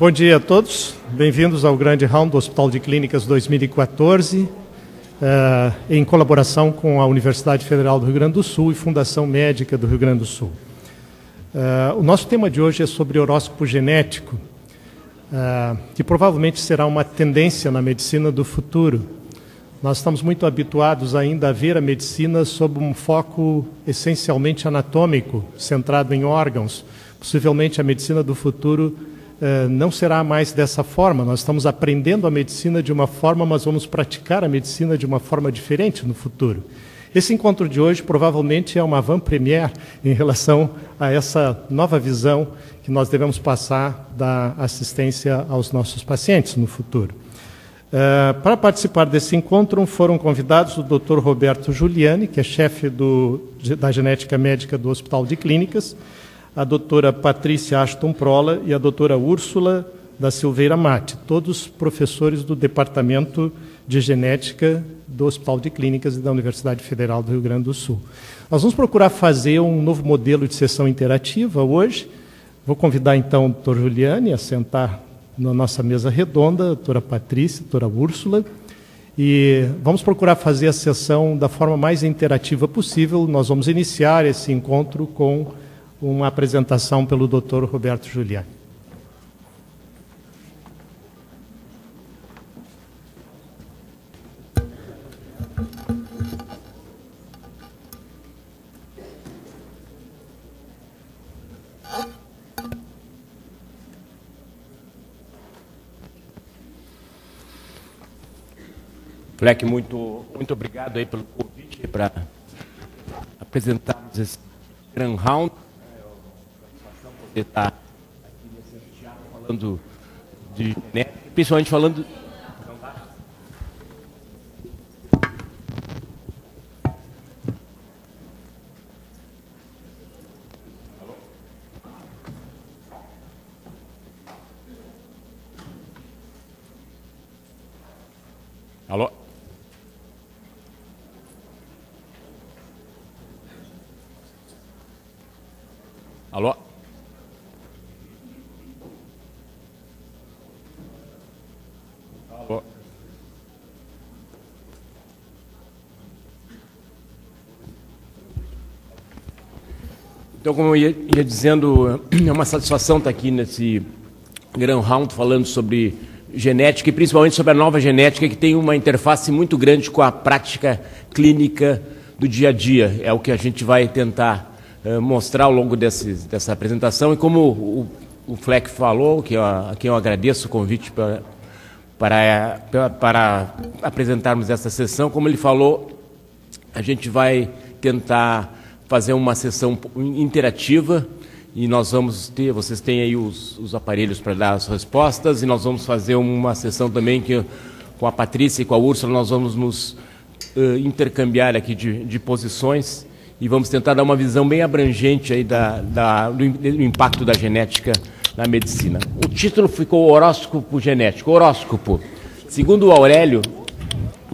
Bom dia a todos, bem-vindos ao grande round do Hospital de Clínicas 2014, em colaboração com a Universidade Federal do Rio Grande do Sul e Fundação Médica do Rio Grande do Sul. O nosso tema de hoje é sobre horóscopo genético, que provavelmente será uma tendência na medicina do futuro. Nós estamos muito habituados ainda a ver a medicina sob um foco essencialmente anatômico, centrado em órgãos. Possivelmente a medicina do futuro não será mais dessa forma. Nós estamos aprendendo a medicina de uma forma, mas vamos praticar a medicina de uma forma diferente no futuro. Esse encontro de hoje provavelmente é uma avant-première em relação a essa nova visão que nós devemos passar da assistência aos nossos pacientes no futuro. Para participar desse encontro foram convidados o Dr. Roberto Giuliani, que é chefe da genética médica do Hospital de Clínicas, a doutora Patrícia Ashton Prola e a doutora Úrsula da Silveira Mate, todos professores do Departamento de Genética do Hospital de Clínicas e da Universidade Federal do Rio Grande do Sul. Nós vamos procurar fazer um novo modelo de sessão interativa hoje. Vou convidar então o doutor Giuliani a sentar na nossa mesa redonda, a doutora Patrícia, a doutora Úrsula, e vamos procurar fazer a sessão da forma mais interativa possível. Nós vamos iniciar esse encontro com uma apresentação pelo Dr. Roberto Giuliani. Fleck, muito obrigado aí pelo convite para apresentarmos esse Grand Round. Você está aqui nesse teatro falando de genética, principalmente falando... Alô? Alô? Alô? Então, como eu ia dizendo, é uma satisfação estar aqui nesse Grand Round falando sobre genética e principalmente sobre a nova genética, que tem uma interface muito grande com a prática clínica do dia a dia. É o que a gente vai tentar mostrar ao longo dessa apresentação. E como o Fleck falou, a quem eu agradeço o convite para apresentarmos essa sessão, como ele falou, a gente vai tentar fazer uma sessão interativa e nós vamos ter, vocês têm aí os aparelhos para dar as respostas, e nós vamos fazer uma sessão também que com a Patrícia e com a Úrsula nós vamos nos intercambiar aqui de posições e vamos tentar dar uma visão bem abrangente aí do impacto da genética na medicina. O título ficou Horóscopo Genético. Horóscopo, segundo o Aurélio,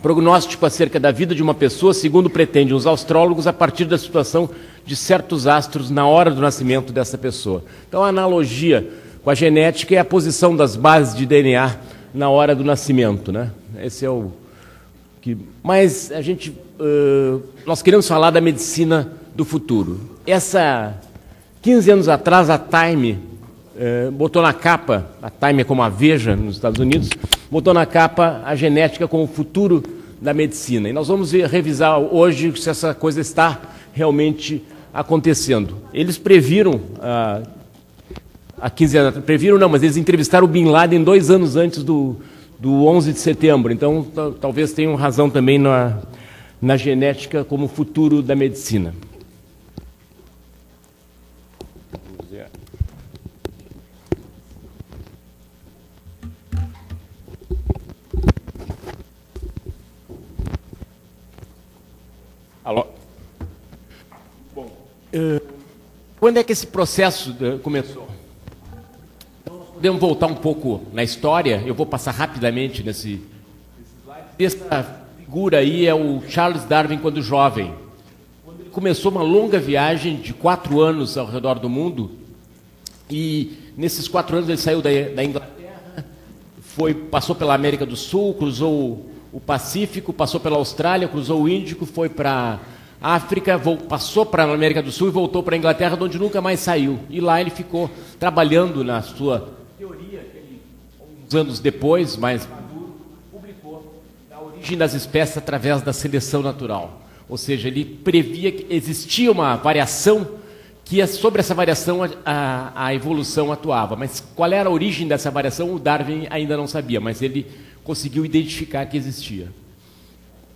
prognóstico acerca da vida de uma pessoa, segundo pretendem os astrólogos, a partir da situação de certos astros na hora do nascimento dessa pessoa. Então, a analogia com a genética é a posição das bases de DNA na hora do nascimento, né? Esse é o que... Mas a gente, nós queremos falar da medicina do futuro. 15 anos atrás, a Time botou na capa, a Time é como a Veja nos Estados Unidos, botou na capa a genética como o futuro da medicina. E nós vamos revisar hoje se essa coisa está realmente acontecendo. Eles previram, há 15 anos, previram não, mas eles entrevistaram o Bin Laden 2 anos antes do 11 de setembro. Então, talvez tenham razão também na genética como futuro da medicina. Alô? Bom, quando é que esse processo começou? Então, nós podemos voltar um pouco na história, eu vou passar rapidamente nesse slide. Essa figura aí é o Charles Darwin quando jovem. Quando ele começou uma longa viagem de 4 anos ao redor do mundo, e nesses 4 anos ele saiu da Inglaterra, passou pela América do Sul, cruzou o Pacífico, passou pela Austrália, cruzou o Índico, foi para a África, passou para a América do Sul e voltou para a Inglaterra, de onde nunca mais saiu. E lá ele ficou trabalhando na sua teoria, que ele, uns anos depois, mais maduro, publicou a origem das espécies através da seleção natural. Ou seja, ele previa que existia uma variação, que sobre essa variação a evolução atuava. Mas qual era a origem dessa variação, o Darwin ainda não sabia, mas ele conseguiu identificar que existia.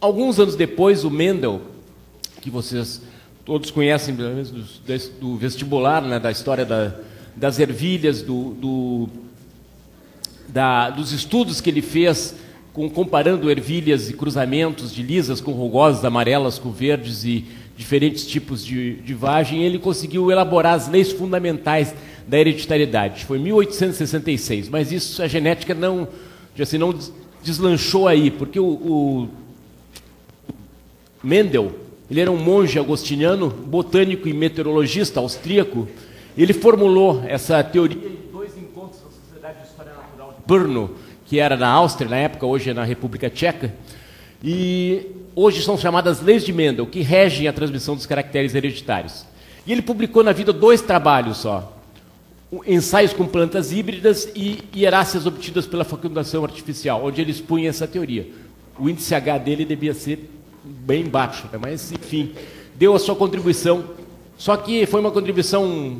Alguns anos depois, o Mendel, que vocês todos conhecem do vestibular, né, da história das ervilhas, dos estudos que ele fez comparando ervilhas e cruzamentos de lisas com rugosas, amarelas com verdes e diferentes tipos de vagem, ele conseguiu elaborar as leis fundamentais da hereditariedade. Foi em 1866, mas isso, a genética não deslanchou aí, porque o Mendel, ele era um monge agostiniano, botânico e meteorologista austríaco. Ele formulou essa teoria em 2 encontros da Sociedade de História Natural de Brno, que era na Áustria, na época, hoje é na República Tcheca, e hoje são chamadas leis de Mendel, que regem a transmissão dos caracteres hereditários. E ele publicou na vida 2 trabalhos só, ensaios com plantas híbridas e hieráceas obtidas pela fecundação artificial, onde ele expunha essa teoria. O índice H dele devia ser bem baixo, né? Mas, enfim, deu a sua contribuição. Só que foi uma contribuição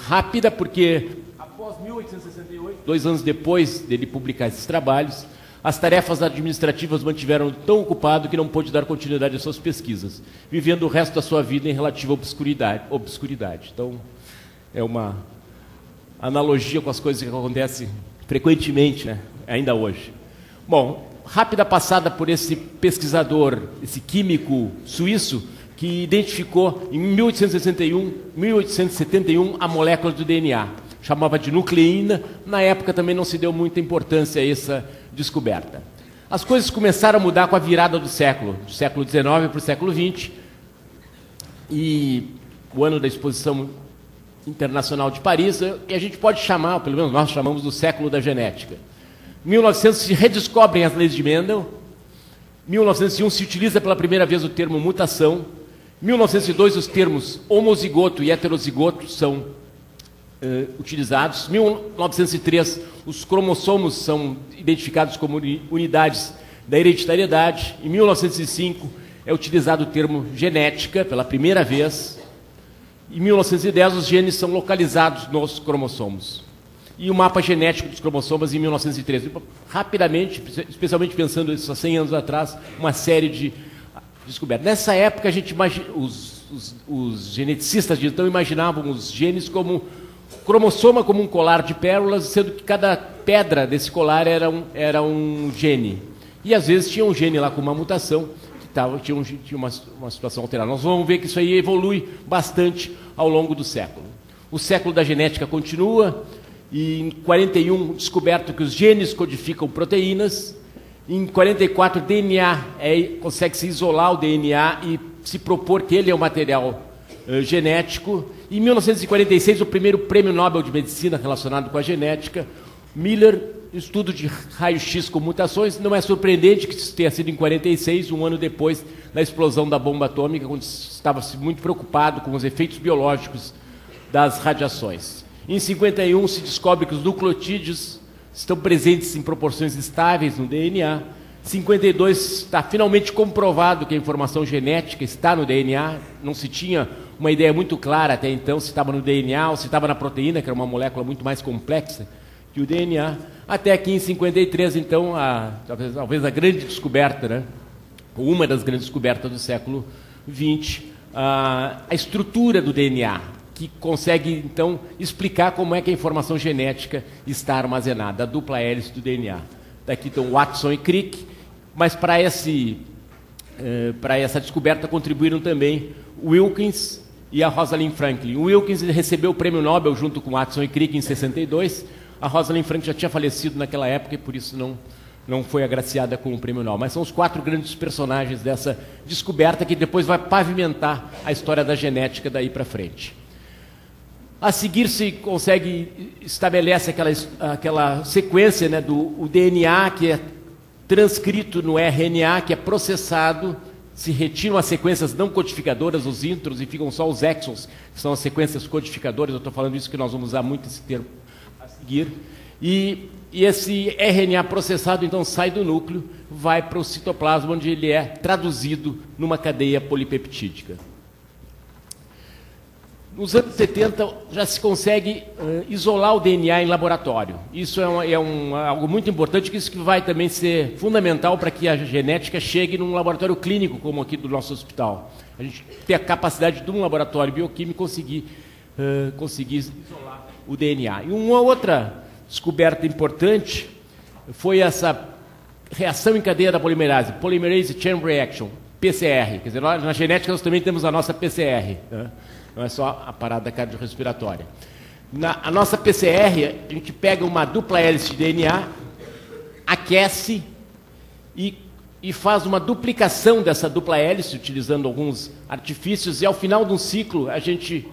rápida, porque após 1868, 2 anos depois dele publicar esses trabalhos, as tarefas administrativas mantiveram tão ocupado que não pôde dar continuidade às suas pesquisas, vivendo o resto da sua vida em relativa obscuridade. Então, é uma analogia com as coisas que acontecem frequentemente, né? Ainda hoje. Bom, rápida passada por esse pesquisador, esse químico suíço, que identificou em 1871 a molécula do DNA. Chamava de nucleína. Na época também não se deu muita importância a essa descoberta. As coisas começaram a mudar com a virada do século XIX para o século XX, e o ano da Exposição Internacional de Paris, que a gente pode chamar, pelo menos nós chamamos, do século da genética. Em 1900 se redescobrem as leis de Mendel. Em 1901 se utiliza pela primeira vez o termo mutação. Em 1902 os termos homozigoto e heterozigoto são utilizados. Em 1903 os cromossomos são identificados como unidades da hereditariedade. Em 1905 é utilizado o termo genética pela primeira vez. Em 1910 os genes são localizados nos cromossomos. E o mapa genético dos cromossomas em 1913. Rapidamente, especialmente pensando isso há 100 anos atrás, uma série de descobertas. Nessa época, a gente os geneticistas de então imaginavam os genes como cromossoma, como um colar de pérolas, sendo que cada pedra desse colar era um gene. E às vezes tinha um gene lá com uma mutação, que tinha uma situação alterada. Nós vamos ver que isso aí evolui bastante ao longo do século. O século da genética continua. E em 41, descoberto que os genes codificam proteínas. Em 44, DNA, consegue-se isolar o DNA e se propor que ele é o material genético. Em 1946, o primeiro prêmio Nobel de Medicina relacionado com a genética. Miller, estudo de raio-x com mutações. Não é surpreendente que isso tenha sido em 46, um ano depois da explosão da bomba atômica, quando estava-se muito preocupado com os efeitos biológicos das radiações. Em 51 se descobre que os nucleotídeos estão presentes em proporções estáveis no DNA. Em 52 está finalmente comprovado que a informação genética está no DNA. Não se tinha uma ideia muito clara até então se estava no DNA ou se estava na proteína, que era uma molécula muito mais complexa que o DNA. Até aqui em 53, então, talvez a grande descoberta, né? Uma das grandes descobertas do século XX, a estrutura do DNA, que consegue, então, explicar como é que a informação genética está armazenada, a dupla hélice do DNA. Daqui estão Watson e Crick, mas para essa descoberta contribuíram também Wilkins e a Rosalind Franklin. O Wilkins recebeu o prêmio Nobel junto com Watson e Crick em 62. A Rosalind Franklin já tinha falecido naquela época e por isso não foi agraciada com o prêmio Nobel. Mas são os 4 grandes personagens dessa descoberta que depois vai pavimentar a história da genética daí para frente. A seguir se consegue, estabelece aquela sequência, né, do DNA que é transcrito no RNA, que é processado, se retiram as sequências não codificadoras, os introns, e ficam só os exons, que são as sequências codificadoras. Eu estou falando isso que nós vamos usar muito esse termo a seguir. E esse RNA processado, então, sai do núcleo, vai para o citoplasma, onde ele é traduzido numa cadeia polipeptídica. Nos anos 70 já se consegue isolar o DNA em laboratório. Isso é algo muito importante, que isso que vai também ser fundamental para que a genética chegue num laboratório clínico, como aqui do nosso hospital. A gente tem a capacidade de um laboratório bioquímico conseguir isolar o DNA. E uma outra descoberta importante foi essa reação em cadeia da polimerase, Polymerase Chain Reaction, PCR. Quer dizer, na genética nós também temos a nossa PCR, né? Não é só a parada cardiorrespiratória. A nossa PCR, a gente pega uma dupla hélice de DNA, aquece e faz uma duplicação dessa dupla hélice, utilizando alguns artifícios, e ao final de um ciclo a gente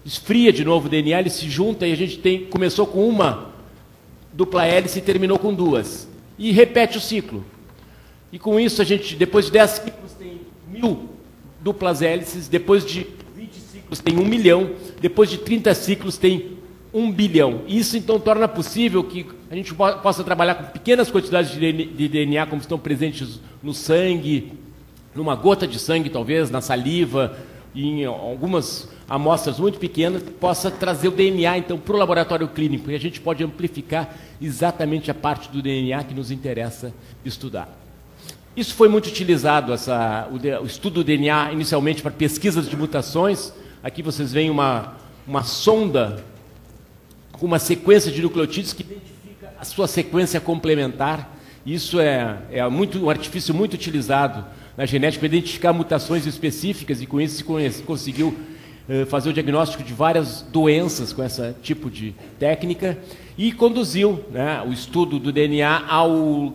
esfria de novo o DNA, ele se junta e a gente começou com uma dupla hélice e terminou com duas. E repete o ciclo. E com isso a gente, depois de 10 ciclos, tem 1000 duplas hélices, depois de 20 ciclos tem 1 milhão, depois de 30 ciclos tem 1 bilhão. Isso então torna possível que a gente possa trabalhar com pequenas quantidades de DNA, como estão presentes no sangue, numa gota de sangue talvez, na saliva, e em algumas amostras muito pequenas, possa trazer o DNA então para o laboratório clínico, e a gente pode amplificar exatamente a parte do DNA que nos interessa estudar. Isso foi muito utilizado, o estudo do DNA, inicialmente para pesquisas de mutações. Aqui vocês veem uma sonda com uma sequência de nucleotídeos que identifica a sua sequência complementar. Isso é um artifício muito utilizado na genética para identificar mutações específicas, e com isso se conseguiu fazer o diagnóstico de várias doenças com esse tipo de técnica, e conduziu, né, o estudo do DNA ao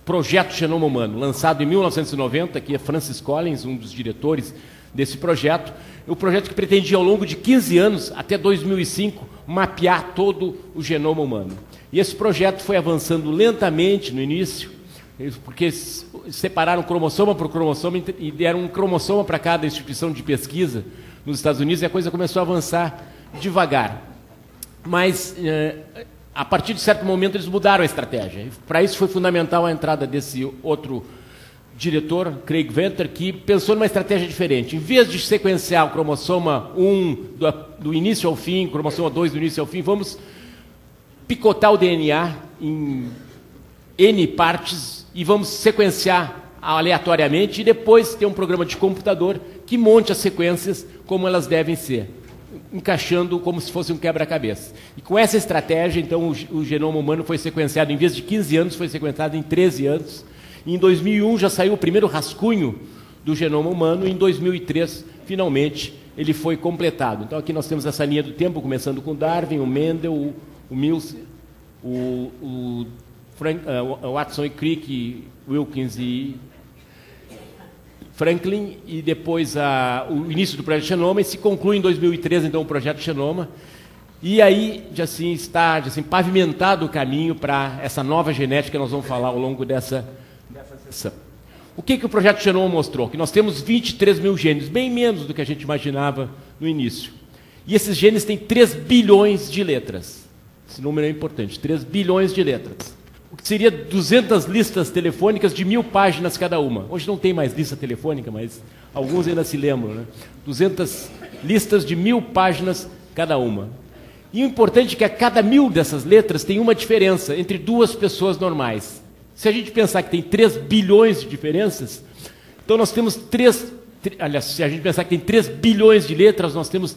Projeto Genoma Humano, lançado em 1990, que é Francis Collins, um dos diretores desse projeto. O projeto que pretendia, ao longo de 15 anos, até 2005, mapear todo o genoma humano. E esse projeto foi avançando lentamente no início, porque separaram cromossoma por cromossoma e deram um cromossoma para cada instituição de pesquisa nos Estados Unidos, e a coisa começou a avançar devagar. Mas, a partir de certo momento, eles mudaram a estratégia. Para isso foi fundamental a entrada desse outro diretor, Craig Venter, que pensou numa estratégia diferente. Em vez de sequenciar o cromossoma 1 do início ao fim, cromossoma 2 do início ao fim, vamos picotar o DNA em N partes e vamos sequenciar aleatoriamente, e depois ter um programa de computador que monte as sequências como elas devem ser, encaixando como se fosse um quebra-cabeça. E com essa estratégia, então, o genoma humano foi sequenciado, em vez de 15 anos, foi sequenciado em 13 anos. E em 2001 já saiu o primeiro rascunho do genoma humano, e em 2003, finalmente, ele foi completado. Então, aqui nós temos essa linha do tempo, começando com Darwin, o Mendel, o Mills, o Watson e Crick, Wilkins e Franklin, e depois o início do Projeto Genoma, e se conclui em 2013, então, o Projeto Genoma. E aí, está pavimentado o caminho para essa nova genética que nós vamos falar ao longo dessa sessão. O que o Projeto Genoma mostrou? Que nós temos 23 mil genes, bem menos do que a gente imaginava no início. E esses genes têm 3 bilhões de letras. Esse número é importante, 3 bilhões de letras. O que seria 200 listas telefônicas de 1000 páginas cada uma. Hoje não tem mais lista telefônica, mas alguns ainda se lembram, né? 200 listas de 1000 páginas cada uma. E o importante é que a cada 1000 dessas letras tem uma diferença entre duas pessoas normais. Se a gente pensar que tem 3 bilhões de diferenças, então nós temos se a gente pensar que tem 3 bilhões de letras, nós temos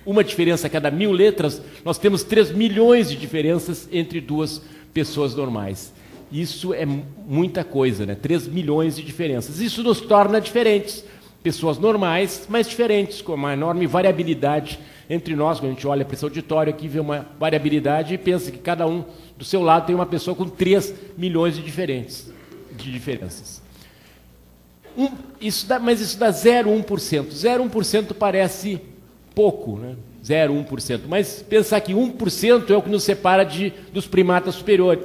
uma diferença a cada 1000 letras, nós temos 3 milhões de diferenças entre duas pessoas normais. Isso é muita coisa, né? 3 milhões de diferenças. Isso nos torna diferentes. Pessoas normais, mas diferentes, com uma enorme variabilidade entre nós. Quando a gente olha para esse auditório aqui, vê uma variabilidade e pensa que cada um do seu lado tem uma pessoa com 3 milhões de diferenças. Mas isso dá 0,1%. 0,1% parece pouco, né? 0,1%. Mas pensar que 1% é o que nos separa dos primatas superiores.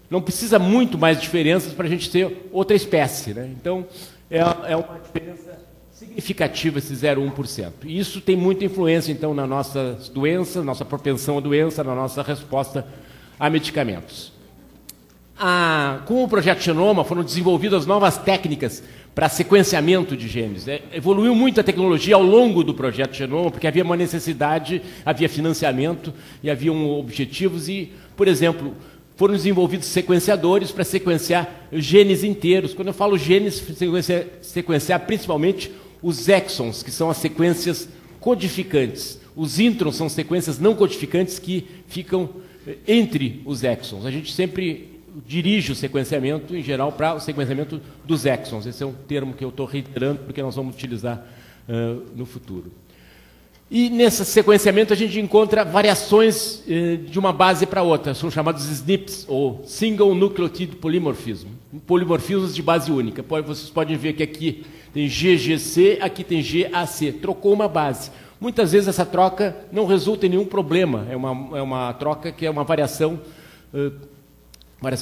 Não precisa muito mais diferenças para a gente ter outra espécie, né? Então, é uma diferença significativa esse 0,1%. E isso tem muita influência, então, na nossa doença, nossa propensão à doença, na nossa resposta a medicamentos. Com o Projeto Genoma foram desenvolvidas novas técnicas para sequenciamento de genes. Evoluiu muito a tecnologia ao longo do Projeto Genoma, porque havia uma necessidade, havia financiamento e haviam objetivos e, por exemplo, foram desenvolvidos sequenciadores para sequenciar genes inteiros. Quando eu falo genes, sequenciar principalmente os exons, que são as sequências codificantes. Os introns são sequências não codificantes que ficam entre os exons. A gente sempre dirige o sequenciamento, em geral, para o sequenciamento dos exons. Esse é um termo que eu estou reiterando, porque nós vamos utilizar no futuro. E nesse sequenciamento a gente encontra variações de uma base para outra, são chamados SNPs, ou Single Nucleotide Polymorphism, polimorfismos de base única. Vocês podem ver que aqui tem GGC, aqui tem GAC, trocou uma base. Muitas vezes essa troca não resulta em nenhum problema, é uma troca que é uma variação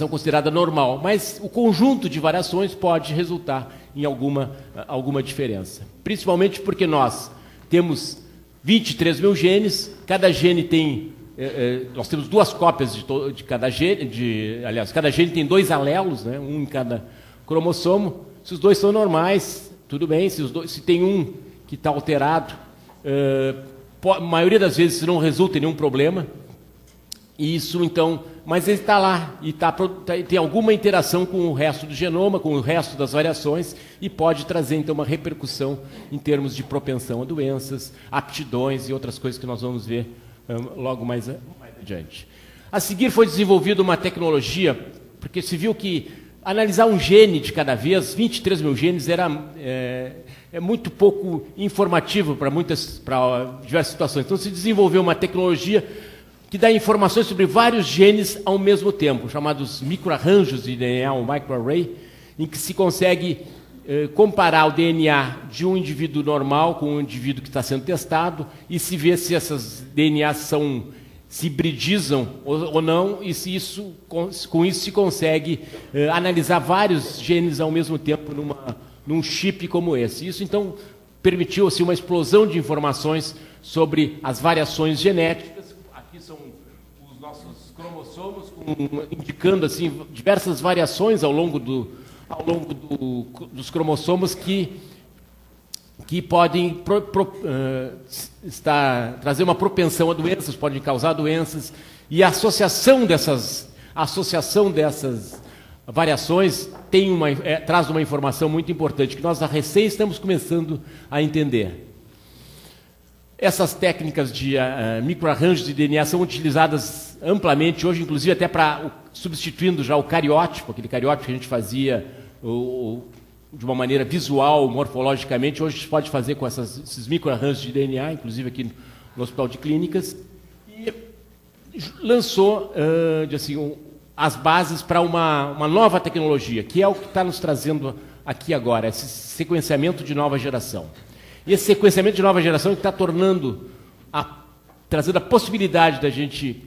considerada normal, mas o conjunto de variações pode resultar em alguma diferença. Principalmente porque nós temos 23 mil genes, cada gene tem, nós temos 2 cópias de cada gene, aliás, cada gene tem 2 alelos, né, um em cada cromossomo. Se os 2 são normais, tudo bem, se tem um que está alterado, a maioria das vezes isso não resulta em nenhum problema. Isso, então, mas ele está lá e tem alguma interação com o resto do genoma, com o resto das variações e pode trazer, então, uma repercussão em termos de propensão a doenças, aptidões e outras coisas que nós vamos ver logo mais adiante. A seguir foi desenvolvida uma tecnologia, porque se viu que analisar um gene de cada vez, 23 mil genes, é muito pouco informativo para diversas situações. Então, se desenvolveu uma tecnologia que dá informações sobre vários genes ao mesmo tempo, chamados microarranjos de DNA, ou microarray, em que se consegue comparar o DNA de um indivíduo normal com um indivíduo que está sendo testado e se vê se essas DNAs se hibridizam ou não, e se com isso se consegue analisar vários genes ao mesmo tempo num chip como esse. Isso, então, permitiu assim, uma explosão de informações sobre as variações genéticas. Aqui são os nossos cromossomos, indicando assim, diversas variações ao longo dos cromossomos que podem trazer uma propensão a doenças, podem causar doenças, e a associação dessas variações traz uma informação muito importante, que nós recém estamos começando a entender. Essas técnicas de microarranjos de DNA são utilizadas amplamente hoje, inclusive até substituindo já o cariótipo, aquele cariótipo que a gente fazia de uma maneira visual, morfologicamente. Hoje a gente pode fazer com esses microarranjos de DNA, inclusive aqui no Hospital de Clínicas, e lançou as bases para uma nova tecnologia, que é o que está nos trazendo aqui agora, esse sequenciamento de nova geração. E esse sequenciamento de nova geração está trazendo a possibilidade da gente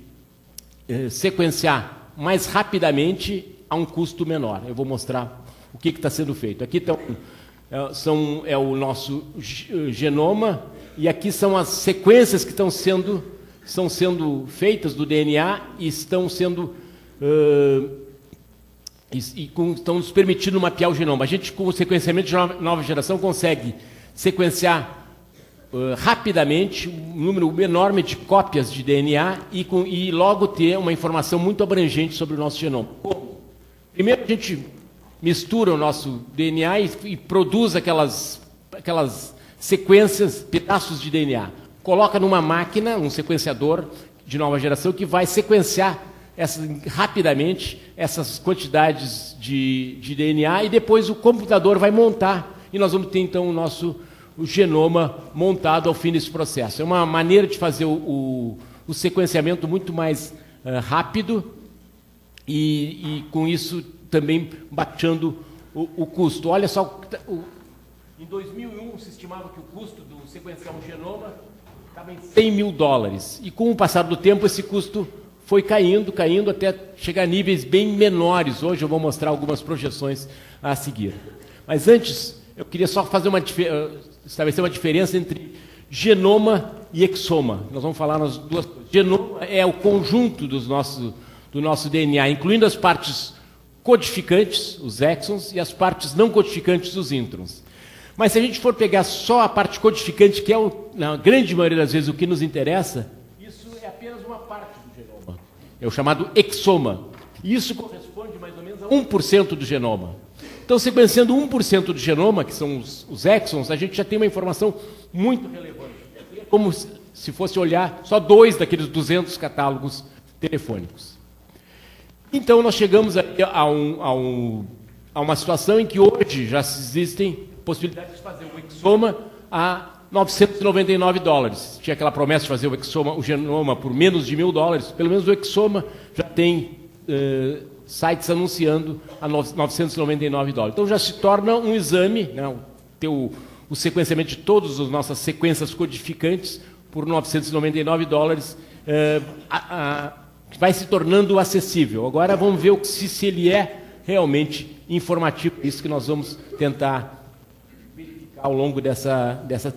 sequenciar mais rapidamente a um custo menor. Eu vou mostrar o que está sendo feito. Aqui é o nosso genoma, e aqui são as sequências que estão sendo feitas do DNA e estão nos permitindo mapear o genoma. A gente, com o sequenciamento de nova geração, consegue sequenciar rapidamente um número enorme de cópias de DNA e logo ter uma informação muito abrangente sobre o nosso genoma. Primeiro, a gente mistura o nosso DNA e produz aquelas sequências, pedaços de DNA. Coloca numa máquina, um sequenciador de nova geração, que vai sequenciar rapidamente essas quantidades de DNA, e depois o computador vai montar, e nós vamos ter então o genoma montado ao fim desse processo. É uma maneira de fazer o sequenciamento muito mais rápido e com isso também baixando o custo. Olha só, em 2001 se estimava que o custo do sequenciar um genoma estava em US$100 mil. E com o passar do tempo, esse custo foi caindo até chegar a níveis bem menores. Hoje eu vou mostrar algumas projeções a seguir. Mas antes, eu queria só fazer estabelecer uma diferença entre genoma e exoma. Nós vamos falar nas duas coisas. Genoma é o conjunto do nosso DNA, incluindo as partes codificantes, os exons, e as partes não codificantes, os introns. Mas se a gente for pegar só a parte codificante, que é, na grande maioria das vezes, o que nos interessa, isso é apenas uma parte do genoma. É o chamado exoma. E isso corresponde mais ou menos a 1% do genoma. Então, sequenciando 1% do genoma, que são os exons, a gente já tem uma informação muito relevante. É como se fosse olhar só 2 daqueles 200 catálogos telefônicos. Então, nós chegamos a uma situação em que hoje já existem possibilidades de fazer o exoma a $999. Tinha aquela promessa de fazer o genoma por menos de $1.000. Pelo menos o exoma já tem sites anunciando a $999. Então já se torna um exame, né, ter o sequenciamento de todas as nossas sequências codificantes por $999, vai se tornando acessível. Agora vamos ver se ele é realmente informativo. Isso que nós vamos tentar verificar ao longo dessa sessão.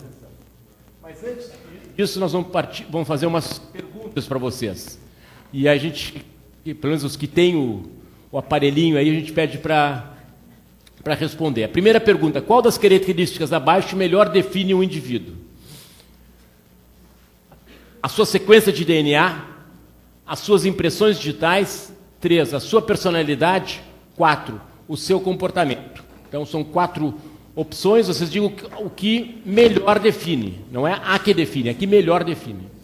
Mas antes disso, nós vamos fazer umas perguntas para vocês. E a gente, pelo menos os que têm o aparelhinho aí, a gente pede para responder. A primeira pergunta: qual das características abaixo melhor define um indivíduo? A sua sequência de DNA, as suas impressões digitais, 3, a sua personalidade, 4, o seu comportamento. Então, são 4 opções, vocês digam o que melhor define, não é a que define, é a que melhor define.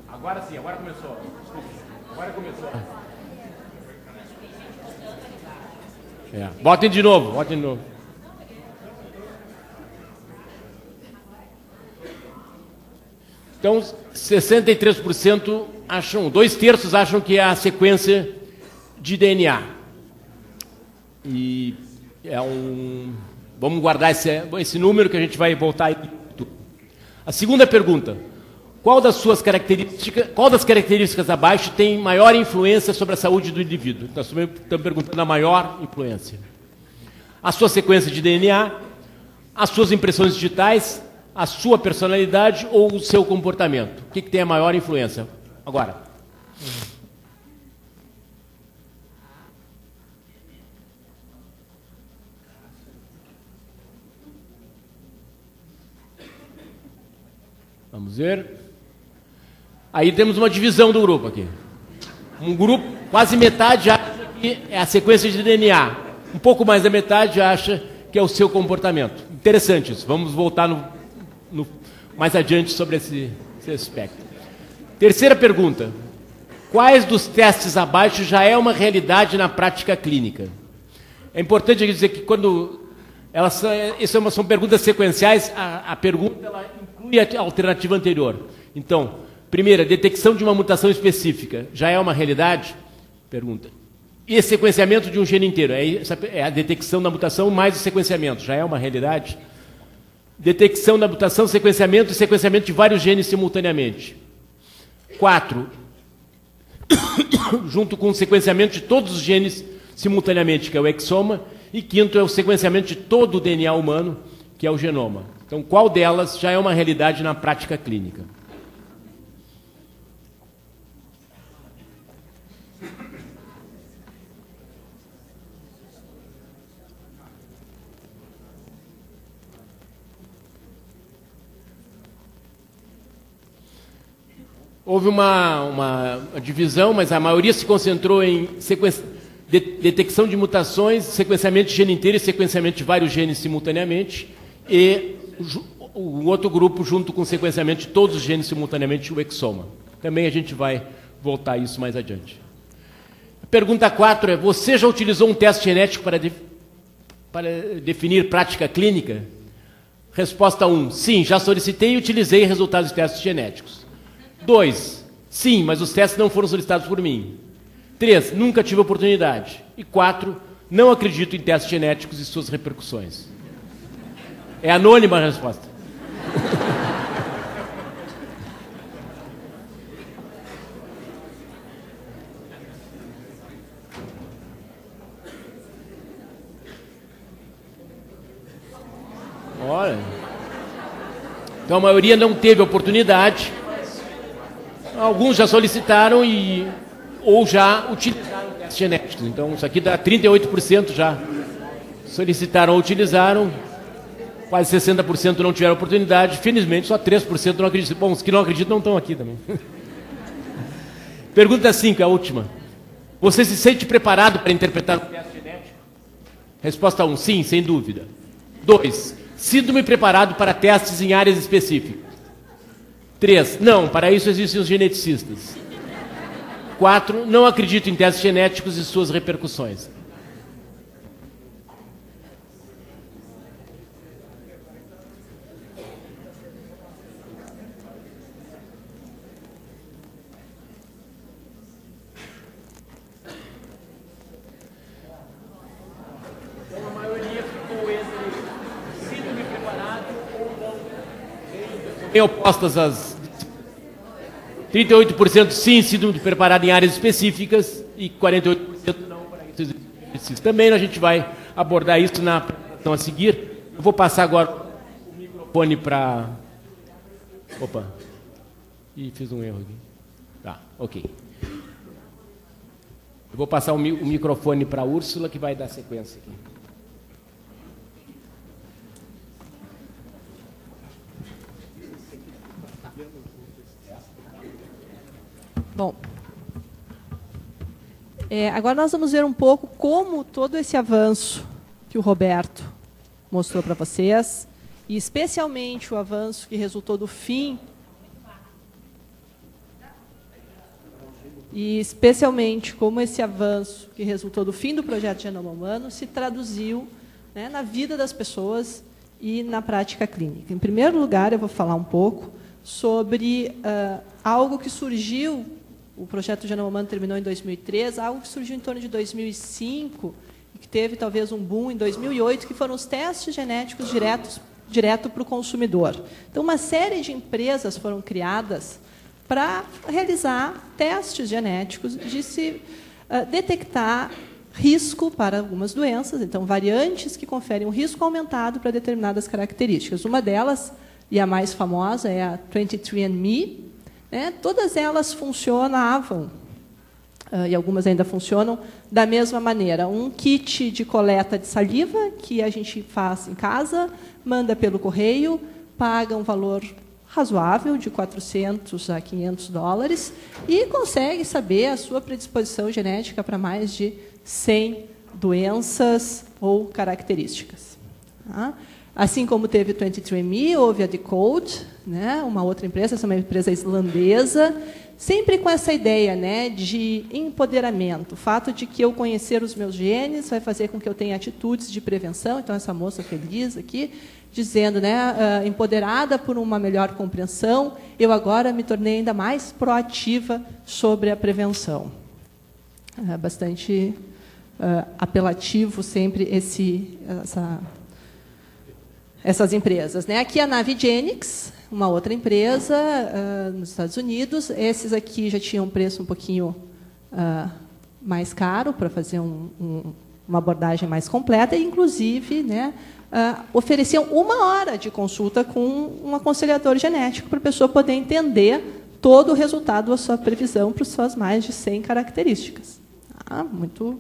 Agora sim, agora começou. Desculpa. Agora começou. Botem de novo, botem de novo. Então, 63% acham, 2/3 acham que é a sequência de DNA. E é vamos guardar esse número que a gente vai voltar aí. A segunda pergunta: qual das características abaixo tem maior influência sobre a saúde do indivíduo? Nós estamos perguntando a maior influência. A sua sequência de DNA, as suas impressões digitais, a sua personalidade ou o seu comportamento? O que tem a maior influência? Agora. Vamos ver. Aí temos uma divisão do grupo aqui. Um grupo, quase metade acha que é a sequência de DNA. Um pouco mais da metade acha que é o seu comportamento. Interessante isso. Vamos voltar mais adiante sobre esse aspecto. Terceira pergunta: quais dos testes abaixo já é uma realidade na prática clínica? É importante dizer que quando são perguntas sequenciais, a pergunta ela inclui a alternativa anterior. Então, primeira, detecção de uma mutação específica já é uma realidade? Pergunta. E sequenciamento de um gene inteiro? É a detecção da mutação mais o sequenciamento. Já é uma realidade? Detecção da mutação, sequenciamento e sequenciamento de vários genes simultaneamente. 4. Junto com o sequenciamento de todos os genes simultaneamente, que é o exoma. E 5º é o sequenciamento de todo o DNA humano, que é o genoma. Então, qual delas já é uma realidade na prática clínica? Houve uma divisão, mas a maioria se concentrou em detecção de mutações, sequenciamento de gene inteiro e sequenciamento de vários genes simultaneamente, e o outro grupo, junto com o sequenciamento de todos os genes simultaneamente, o exoma. Também a gente vai voltar a isso mais adiante. A pergunta 4 é: você já utilizou um teste genético para definir prática clínica? Resposta 1, sim, já solicitei e utilizei resultados de testes genéticos. 2, sim, mas os testes não foram solicitados por mim. 3, nunca tive oportunidade. E 4, não acredito em testes genéticos e suas repercussões. É anônima a resposta. Olha. Então a maioria não teve oportunidade. Alguns já solicitaram ou já utilizaram testes genéticos. Então isso aqui dá 38% já solicitaram ou utilizaram. Quase 60% não tiveram oportunidade. Felizmente só 3% não acreditam. Bom, os que não acreditam não estão aqui também. Pergunta 5, a última. Você se sente preparado para interpretar um teste genético? Resposta 1, sim, sem dúvida. 2, sinto-me preparado para testes em áreas específicas. 3, não, para isso existem os geneticistas. 4, não acredito em testes genéticos e suas repercussões. Opostas às 38% sim, sido preparado em áreas específicas e 48% não para isso. Também a gente vai abordar isso na apresentação a seguir. Eu vou passar agora o microfone para... Opa, fiz um erro aqui. Tá, ok. Eu vou passar o microfone para a Úrsula, que vai dar sequência aqui. Bom, agora nós vamos ver um pouco como todo esse avanço que o Roberto mostrou para vocês, e especialmente o avanço que resultou do fim, e especialmente como esse avanço que resultou do fim do projeto Genoma Humano se traduziu, né, na vida das pessoas e na prática clínica. Em primeiro lugar, eu vou falar um pouco sobre algo que surgiu. O projeto Genoma Humano terminou em 2003, algo que surgiu em torno de 2005, e que teve talvez um boom em 2008, que foram os testes genéticos direto para o consumidor. Então, uma série de empresas foram criadas para realizar testes genéticos de se detectar risco para algumas doenças, então, variantes que conferem um risco aumentado para determinadas características. Uma delas, e a mais famosa, é a 23andMe. Todas elas funcionavam, e algumas ainda funcionam, da mesma maneira. Um kit de coleta de saliva, que a gente faz em casa, manda pelo correio, paga um valor razoável, de $400 a $500, e consegue saber a sua predisposição genética para mais de 100 doenças ou características. Assim como teve o 23andMe, houve a Decode, né, uma outra empresa, essa é uma empresa islandesa, sempre com essa ideia, né, de empoderamento. O fato de que eu conhecer os meus genes vai fazer com que eu tenha atitudes de prevenção. Então, essa moça feliz aqui, dizendo, né, empoderada por uma melhor compreensão, eu agora me tornei ainda mais proativa sobre a prevenção. Bastante apelativo sempre essas empresas, né? Aqui a Navigenics, uma outra empresa nos Estados Unidos. Esses aqui já tinham um preço um pouquinho mais caro para fazer uma abordagem mais completa, e, inclusive, né, ofereciam 1 hora de consulta com um aconselhador genético para a pessoa poder entender todo o resultado da sua previsão para as suas mais de 100 características. Muito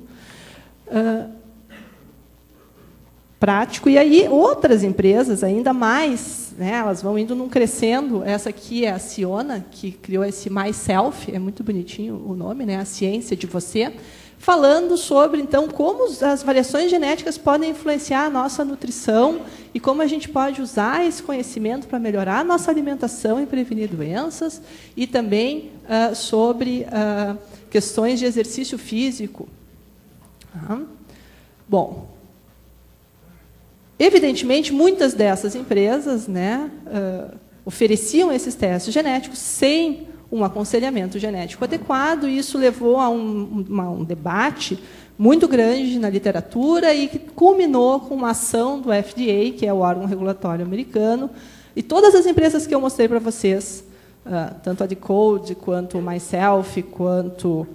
prático. E aí outras empresas ainda mais, né, elas vão indo crescendo. Essa aqui é a Ciona, que criou esse MySelf, é muito bonitinho o nome, né, a ciência de você, falando sobre, então, como as variações genéticas podem influenciar a nossa nutrição e como a gente pode usar esse conhecimento para melhorar a nossa alimentação e prevenir doenças, e também sobre questões de exercício físico. Bom, Evidentemente, muitas dessas empresas, né, ofereciam esses testes genéticos sem um aconselhamento genético adequado, e isso levou a um debate muito grande na literatura e que culminou com uma ação do FDA, que é o órgão regulatório americano, e todas as empresas que eu mostrei para vocês, tanto a Decode, quanto o Myself, quanto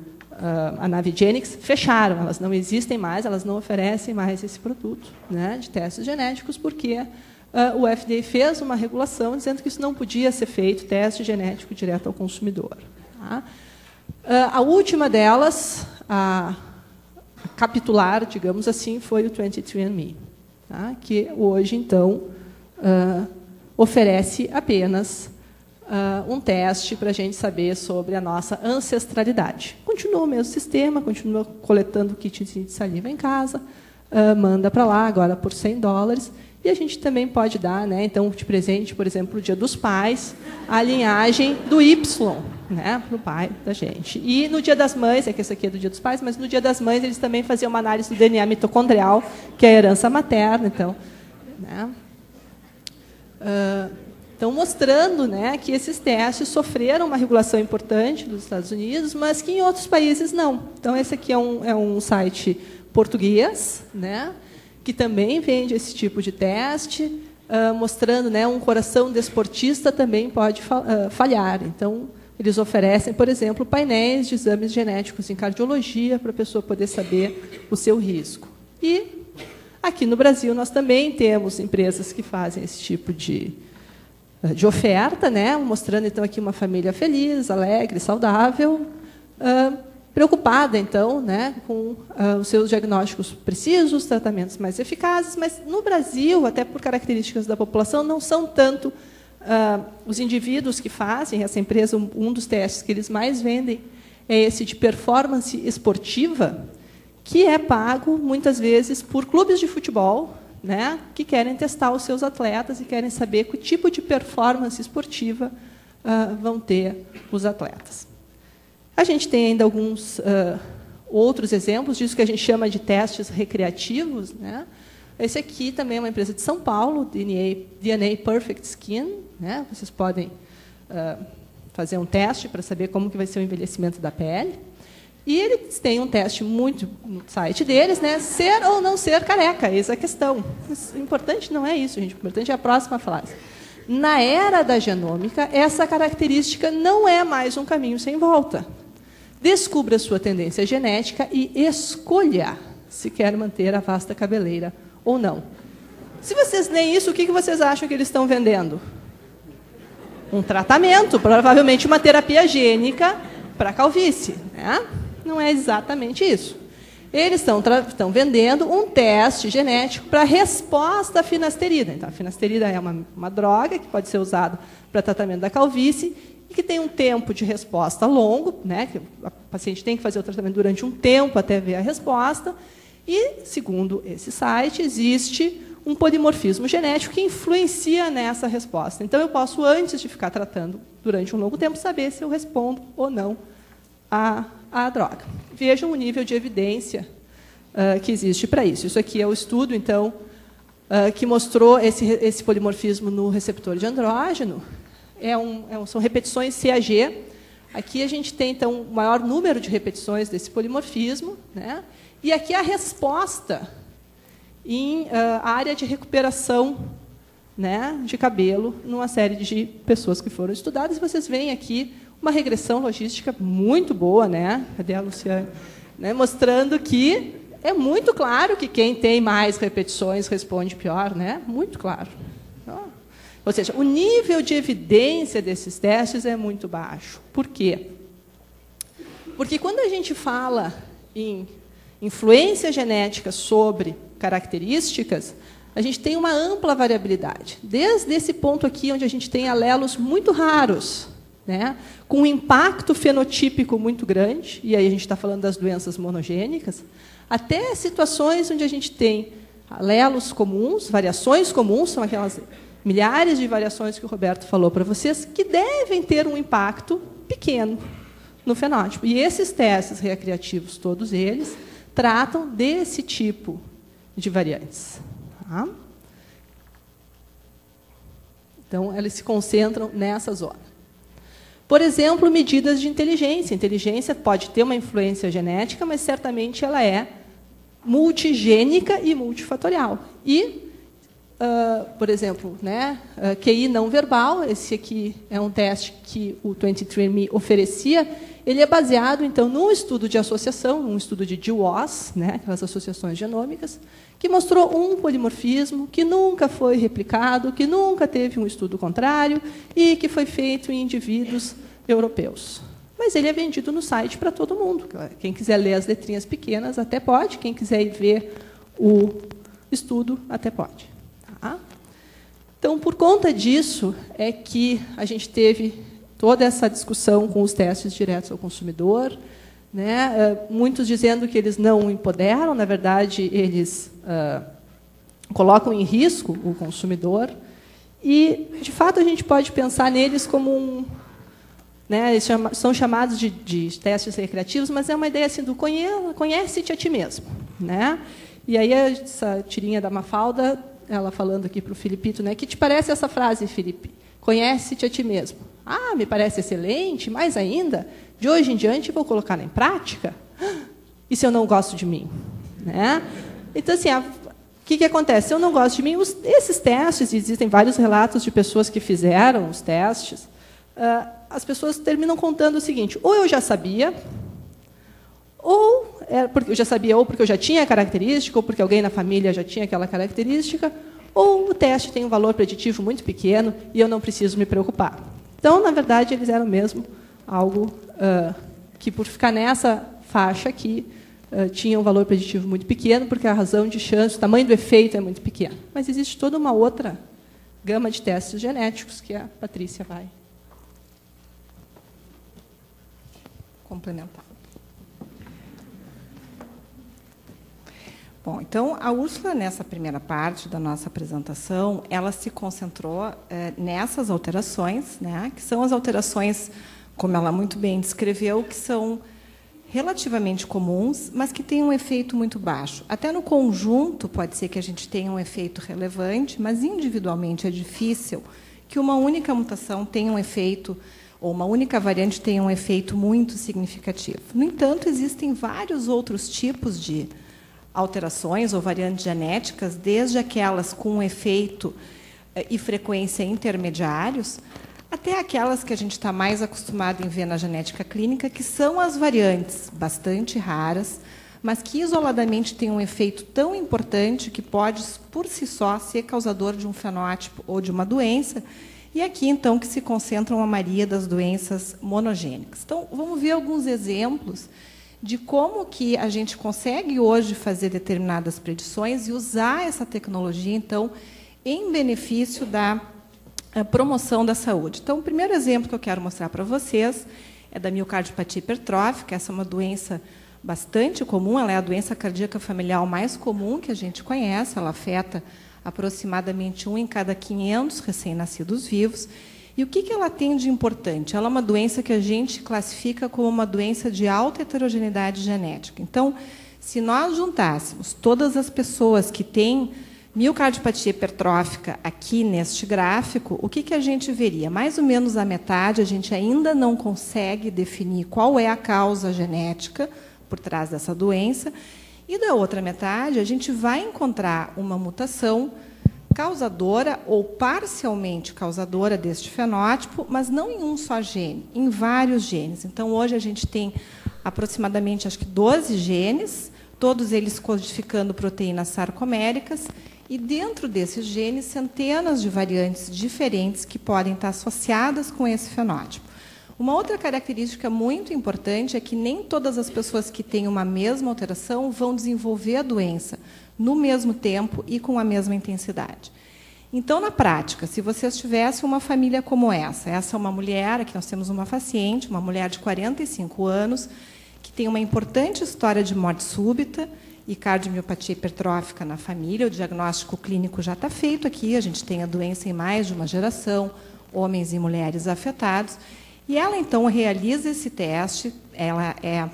a Navigenics, fecharam. Elas não existem mais, elas não oferecem mais esse produto, né, de testes genéticos, porque o FDA fez uma regulação dizendo que isso não podia ser feito, teste genético direto ao consumidor. Tá? A última delas, a capitular, digamos assim, foi o 23andMe, tá? Que hoje, então, oferece apenas um teste para a gente saber sobre a nossa ancestralidade. Continua o mesmo sistema, continua coletando o kit de saliva em casa, manda para lá, agora por $100, e a gente também pode dar, né, então, de presente, por exemplo, no Dia dos Pais, a linhagem do Y, né, para o pai da gente. E no Dia das Mães, é que esse aqui é do Dia dos Pais, mas no Dia das Mães eles também faziam uma análise do DNA mitocondrial, que é a herança materna, então, né, então, mostrando, né, que esses testes sofreram uma regulação importante dos Estados Unidos, mas que em outros países não. Então, esse aqui é um site português, né, que também vende esse tipo de teste, mostrando, né, um coração desportista também pode falhar. Então, eles oferecem, por exemplo, painéis de exames genéticos em cardiologia para a pessoa poder saber o seu risco. E aqui no Brasil nós também temos empresas que fazem esse tipo de oferta, né, mostrando então aqui uma família feliz, alegre, saudável, preocupada então, né, com os seus diagnósticos precisos, tratamentos mais eficazes, mas no Brasil, até por características da população, não são tanto os indivíduos que fazem essa empresa. Um dos testes que eles mais vendem é esse de performance esportiva, que é pago muitas vezes por clubes de futebol, né, que querem testar os seus atletas e querem saber que tipo de performance esportiva vão ter os atletas. A gente tem ainda alguns outros exemplos disso que a gente chama de testes recreativos, né? Esse aqui também é uma empresa de São Paulo, DNA Perfect Skin, né? Vocês podem fazer um teste para saber como que vai ser o envelhecimento da pele. E eles têm um teste muito no site deles, né? Ser ou não ser careca, essa é a questão. Mas o importante não é isso, gente. O importante é a próxima frase. Na era da genômica, essa característica não é mais um caminho sem volta. Descubra sua tendência genética e escolha se quer manter a vasta cabeleira ou não. Se vocês leem isso, o que vocês acham que eles estão vendendo? Um tratamento, provavelmente uma terapia gênica para calvície, né? Não é exatamente isso. Eles estão vendendo um teste genético para resposta à finasterida. Então, a finasterida é uma droga que pode ser usada para tratamento da calvície e que tem um tempo de resposta longo, né, que o paciente tem que fazer o tratamento durante um tempo até ver a resposta. E, segundo esse site, existe um polimorfismo genético que influencia nessa resposta. Então, eu posso, antes de ficar tratando durante um longo tempo, saber se eu respondo ou não a droga. Vejam o nível de evidência que existe para isso. Isso aqui é o estudo, então, que mostrou esse polimorfismo no receptor de andrógeno. São repetições CAG. Aqui a gente tem, então, o maior número de repetições desse polimorfismo, né? E aqui a resposta em área de recuperação, né, de cabelo, numa série de pessoas que foram estudadas. E vocês veem aqui uma regressão logística muito boa, né? Cadê a Luciane? Né? Mostrando que é muito claro que quem tem mais repetições responde pior, né? Muito claro. Então, ou seja, o nível de evidência desses testes é muito baixo. Por quê? Porque quando a gente fala em influência genética sobre características, a gente tem uma ampla variabilidade. Desde esse ponto aqui, onde a gente tem alelos muito raros, né, com um impacto fenotípico muito grande, e aí a gente está falando das doenças monogênicas, até situações onde a gente tem alelos comuns, variações comuns, são aquelas milhares de variações que o Roberto falou para vocês, que devem ter um impacto pequeno no fenótipo. E esses testes recreativos, todos eles, tratam desse tipo de variantes. Tá? Então, eles se concentram nessa zona. Por exemplo, medidas de inteligência. Inteligência pode ter uma influência genética, mas certamente ela é multigênica e multifatorial. E, por exemplo, né, QI não verbal, esse aqui é um teste que o 23andMe oferecia, ele é baseado, então, num estudo de associação, num estudo de GWAS, né, aquelas associações genômicas, que mostrou um polimorfismo que nunca foi replicado, que nunca teve um estudo contrário e que foi feito em indivíduos europeus. Mas ele é vendido no site para todo mundo. Quem quiser ler as letrinhas pequenas até pode, quem quiser ir ver o estudo até pode. Tá? Então, por conta disso, é que a gente teve toda essa discussão com os testes diretos ao consumidor, né? Muitos dizendo que eles não empoderam, na verdade, eles colocam em risco o consumidor. E, de fato, a gente pode pensar neles como né, eles são chamados de testes recreativos, mas é uma ideia assim do conhece-te a ti mesmo. Né? E aí, essa tirinha da Mafalda, ela falando aqui para o Filipito, né, que te parece essa frase, Felipe? Conhece-te a ti mesmo. Ah, me parece excelente, mais ainda, de hoje em diante vou colocar em prática. E se eu não gosto de mim? Né? Então, assim, o que acontece? Se eu não gosto de mim, esses testes, existem vários relatos de pessoas que fizeram os testes, as pessoas terminam contando o seguinte, ou eu já sabia, ou porque eu já sabia, ou porque eu já tinha a característica, ou porque alguém na família já tinha aquela característica, ou o teste tem um valor preditivo muito pequeno e eu não preciso me preocupar. Então, na verdade, eles eram mesmo algo que, por ficar nessa faixa aqui, tinha um valor preditivo muito pequeno, porque a razão de chance, o tamanho do efeito é muito pequeno. Mas existe toda uma outra gama de testes genéticos que a Patrícia vai complementar. Bom, então, a Úrsula, nessa primeira parte da nossa apresentação, ela se concentrou nessas alterações, né, que são as alterações, como ela muito bem descreveu, que são relativamente comuns, mas que têm um efeito muito baixo. Até no conjunto, pode ser que a gente tenha um efeito relevante, mas individualmente é difícil que uma única mutação tenha um efeito, ou uma única variante tenha um efeito muito significativo. No entanto, existem vários outros tipos de alterações ou variantes genéticas, desde aquelas com efeito e frequência intermediários, até aquelas que a gente está mais acostumado em ver na genética clínica, que são as variantes bastante raras, mas que isoladamente têm um efeito tão importante que pode, por si só, ser causador de um fenótipo ou de uma doença, e aqui, então, que se concentram a maioria das doenças monogênicas. Então, vamos ver alguns exemplos de como que a gente consegue hoje fazer determinadas predições e usar essa tecnologia, então, em benefício da promoção da saúde. Então, o primeiro exemplo que eu quero mostrar para vocês é da miocardiopatia hipertrófica. Essa é uma doença bastante comum, ela é a doença cardíaca familiar mais comum que a gente conhece, ela afeta aproximadamente 1 em cada 500 recém-nascidos vivos. E o que ela tem de importante? Ela é uma doença que a gente classifica como uma doença de alta heterogeneidade genética. Então, se nós juntássemos todas as pessoas que têm miocardiopatia hipertrófica aqui neste gráfico, o que a gente veria? Mais ou menos a metade, a gente ainda não consegue definir qual é a causa genética por trás dessa doença, e da outra metade, a gente vai encontrar uma mutação causadora ou parcialmente causadora deste fenótipo, mas não em um só gene, em vários genes. Então, hoje a gente tem aproximadamente, acho que 12 genes, todos eles codificando proteínas sarcoméricas, e dentro desses genes, centenas de variantes diferentes que podem estar associadas com esse fenótipo. Uma outra característica muito importante é que nem todas as pessoas que têm uma mesma alteração vão desenvolver a doença no mesmo tempo e com a mesma intensidade. Então, na prática, se vocês tivessem uma família como essa é uma mulher, aqui nós temos uma paciente, uma mulher de 45 anos, que tem uma importante história de morte súbita e cardiomiopatia hipertrófica na família, o diagnóstico clínico já está feito aqui, a gente tem a doença em mais de uma geração, homens e mulheres afetados, e ela, então, realiza esse teste, ela é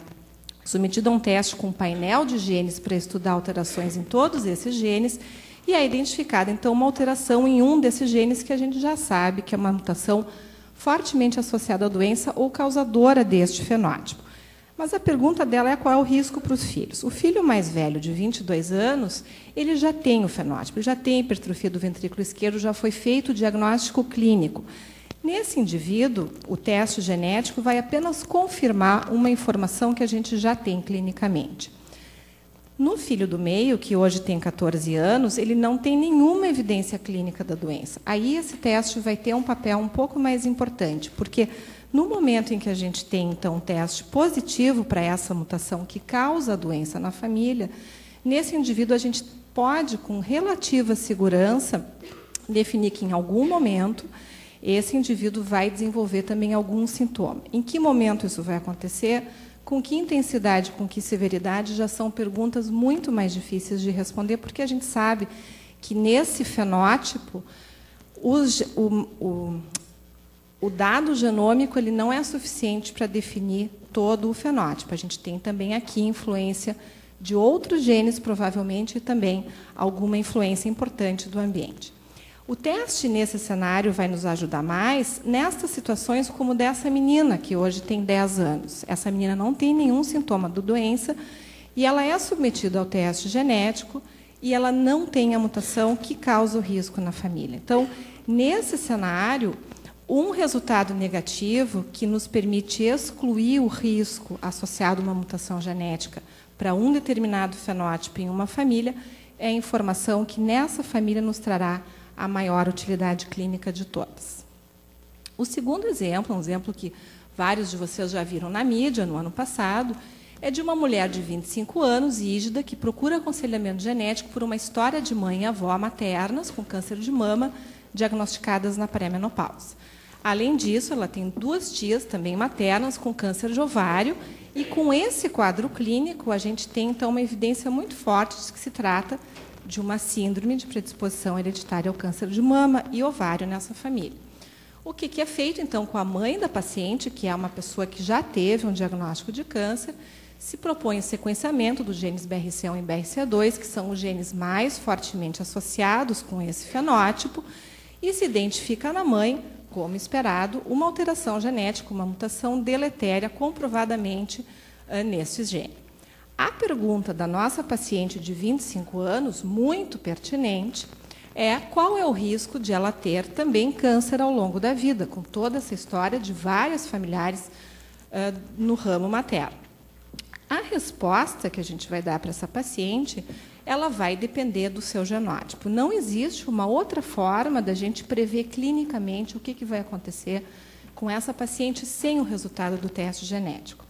submetida a um teste com um painel de genes para estudar alterações em todos esses genes, e é identificada, então, uma alteração em um desses genes que a gente já sabe que é uma mutação fortemente associada à doença ou causadora deste fenótipo. Mas a pergunta dela é qual é o risco para os filhos. O filho mais velho, de 22 anos, ele já tem o fenótipo, ele já tem hipertrofia do ventrículo esquerdo, já foi feito o diagnóstico clínico. Nesse indivíduo, o teste genético vai apenas confirmar uma informação que a gente já tem clinicamente. No filho do meio, que hoje tem 14 anos, ele não tem nenhuma evidência clínica da doença. Aí esse teste vai ter um papel um pouco mais importante, porque no momento em que a gente tem, então, um teste positivo para essa mutação que causa a doença na família, nesse indivíduo a gente pode, com relativa segurança, definir que, em algum momento, esse indivíduo vai desenvolver também algum sintoma. Em que momento isso vai acontecer? Com que intensidade, com que severidade, já são perguntas muito mais difíceis de responder, porque a gente sabe que, nesse fenótipo, o dado genômico ele não é suficiente para definir todo o fenótipo. A gente tem também aqui influência de outros genes, provavelmente, e também alguma influência importante do ambiente. O teste, nesse cenário, vai nos ajudar mais nestas situações como dessa menina, que hoje tem 10 anos. Essa menina não tem nenhum sintoma da doença e ela é submetida ao teste genético e ela não tem a mutação que causa o risco na família. Então, nesse cenário, um resultado negativo que nos permite excluir o risco associado a uma mutação genética para um determinado fenótipo em uma família é a informação que nessa família nos trará a maior utilidade clínica de todas. O segundo exemplo, um exemplo que vários de vocês já viram na mídia no ano passado, é de uma mulher de 25 anos, ígida, que procura aconselhamento genético por uma história de mãe e avó maternas com câncer de mama diagnosticadas na pré-menopausa. Além disso, ela tem 2 tias também maternas com câncer de ovário e, com esse quadro clínico, a gente tem, então, uma evidência muito forte de que se trata de uma síndrome de predisposição hereditária ao câncer de mama e ovário nessa família. O que é feito, então, com a mãe da paciente, que é uma pessoa que já teve um diagnóstico de câncer, se propõe o sequenciamento dos genes BRCA1 e BRCA2, que são os genes mais fortemente associados com esse fenótipo, e se identifica na mãe, como esperado, uma alteração genética, uma mutação deletéria comprovadamente nesses genes. A pergunta da nossa paciente de 25 anos, muito pertinente, é qual é o risco de ela ter também câncer ao longo da vida, com toda essa história de vários familiares no ramo materno. A resposta que a gente vai dar para essa paciente, ela vai depender do seu genótipo. Não existe uma outra forma da gente prever clinicamente o que vai acontecer com essa paciente sem o resultado do teste genético.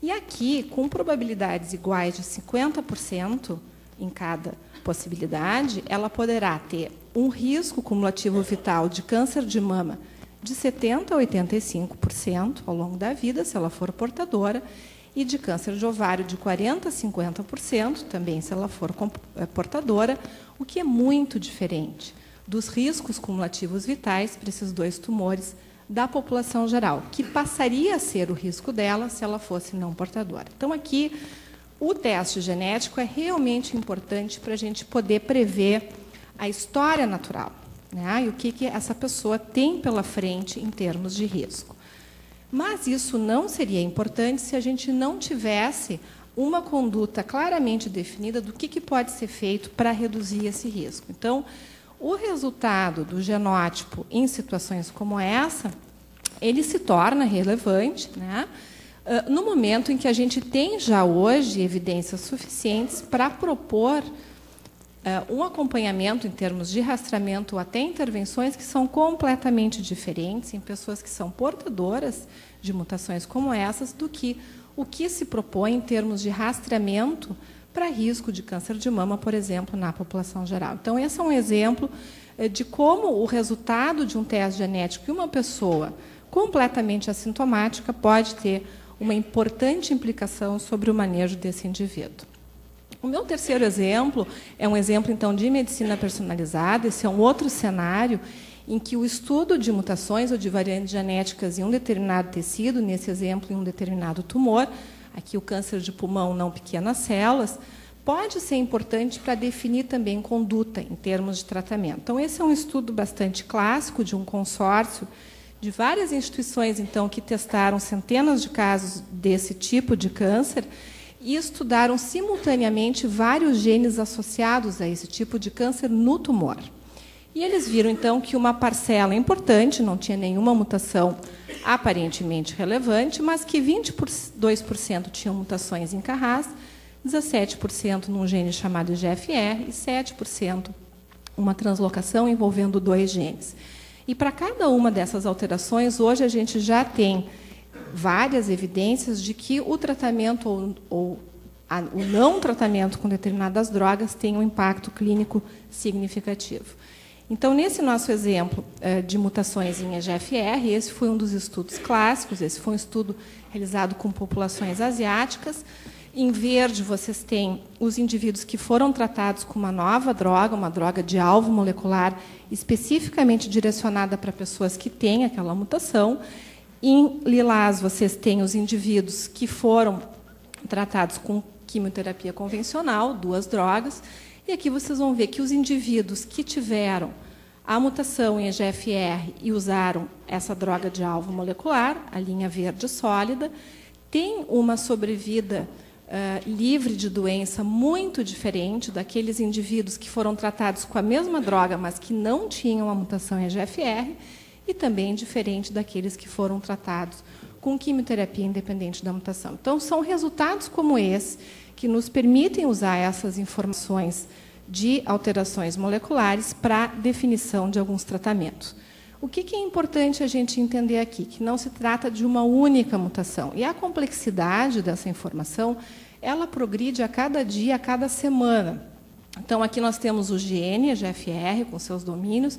E aqui, com probabilidades iguais de 50% em cada possibilidade, ela poderá ter um risco cumulativo vital de câncer de mama de 70% a 85% ao longo da vida, se ela for portadora, e de câncer de ovário de 40% a 50%, também se ela for portadora, o que é muito diferente dos riscos cumulativos vitais para esses 2 tumores da população geral, que passaria a ser o risco dela se ela fosse não portadora. Então, aqui, o teste genético é realmente importante para a gente poder prever a história natural, né? E o que essa pessoa tem pela frente em termos de risco. Mas isso não seria importante se a gente não tivesse uma conduta claramente definida do que pode ser feito para reduzir esse risco. Então, o resultado do genótipo em situações como essa, ele se torna relevante, né, no momento em que a gente tem já hoje evidências suficientes para propor um acompanhamento em termos de rastreamento ou até intervenções que são completamente diferentes em pessoas que são portadoras de mutações como essas do que o que se propõe em termos de rastreamento para risco de câncer de mama, por exemplo, na população geral. Então, esse é um exemplo de como o resultado de um teste genético em uma pessoa completamente assintomática pode ter uma importante implicação sobre o manejo desse indivíduo. O meu terceiro exemplo é um exemplo, então, de medicina personalizada. Esse é um outro cenário em que o estudo de mutações ou de variantes genéticas em um determinado tecido, nesse exemplo, em um determinado tumor, aqui o câncer de pulmão não pequenas células, pode ser importante para definir também conduta em termos de tratamento. Então, esse é um estudo bastante clássico de um consórcio de várias instituições, então, que testaram centenas de casos desse tipo de câncer e estudaram simultaneamente vários genes associados a esse tipo de câncer no tumor. E eles viram, então, que uma parcela importante, não tinha nenhuma mutação aparentemente relevante, mas que 22% tinham mutações em Carras, 17% num gene chamado IGFR e 7% uma translocação envolvendo 2 genes. E para cada uma dessas alterações, hoje a gente já tem várias evidências de que o tratamento ou o não tratamento com determinadas drogas tem um impacto clínico significativo. Então, nesse nosso exemplo de mutações em EGFR, esse foi um dos estudos clássicos, esse foi um estudo realizado com populações asiáticas. Em verde, vocês têm os indivíduos que foram tratados com uma nova droga, uma droga de alvo molecular especificamente direcionada para pessoas que têm aquela mutação. Em lilás, vocês têm os indivíduos que foram tratados com quimioterapia convencional, 2 drogas. E aqui vocês vão ver que os indivíduos que tiveram a mutação em EGFR e usaram essa droga de alvo molecular, a linha verde sólida, têm uma sobrevida livre de doença muito diferente daqueles indivíduos que foram tratados com a mesma droga, mas que não tinham a mutação em EGFR, e também diferente daqueles que foram tratados com quimioterapia independente da mutação. Então, são resultados como esse que nos permitem usar essas informações de alterações moleculares para definição de alguns tratamentos. O que é importante a gente entender aqui? Que não se trata de uma única mutação. E a complexidade dessa informação, ela progride a cada dia, a cada semana. Então, aqui nós temos o gene, EGFR, com seus domínios.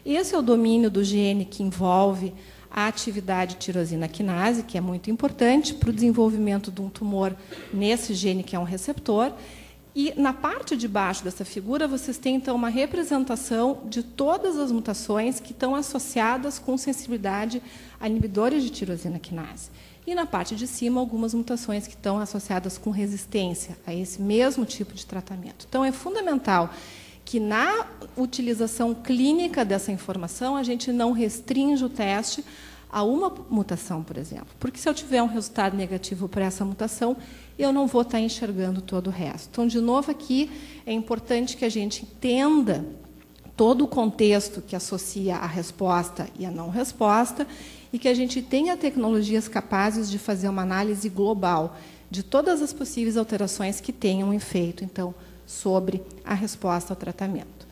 Esse é o domínio do gene que envolve a atividade tirosina quinase, que é muito importante para o desenvolvimento de um tumor nesse gene, que é um receptor. E, na parte de baixo dessa figura, vocês têm, então, uma representação de todas as mutações que estão associadas com sensibilidade a inibidores de tirosina quinase. E, na parte de cima, algumas mutações que estão associadas com resistência a esse mesmo tipo de tratamento. Então, é fundamental que, na utilização clínica dessa informação, a gente não restrinja o teste a uma mutação, por exemplo. Porque, se eu tiver um resultado negativo para essa mutação, eu não vou estar enxergando todo o resto. Então, de novo, aqui é importante que a gente entenda todo o contexto que associa a resposta e a não resposta e que a gente tenha tecnologias capazes de fazer uma análise global de todas as possíveis alterações que tenham um efeito, então, sobre a resposta ao tratamento.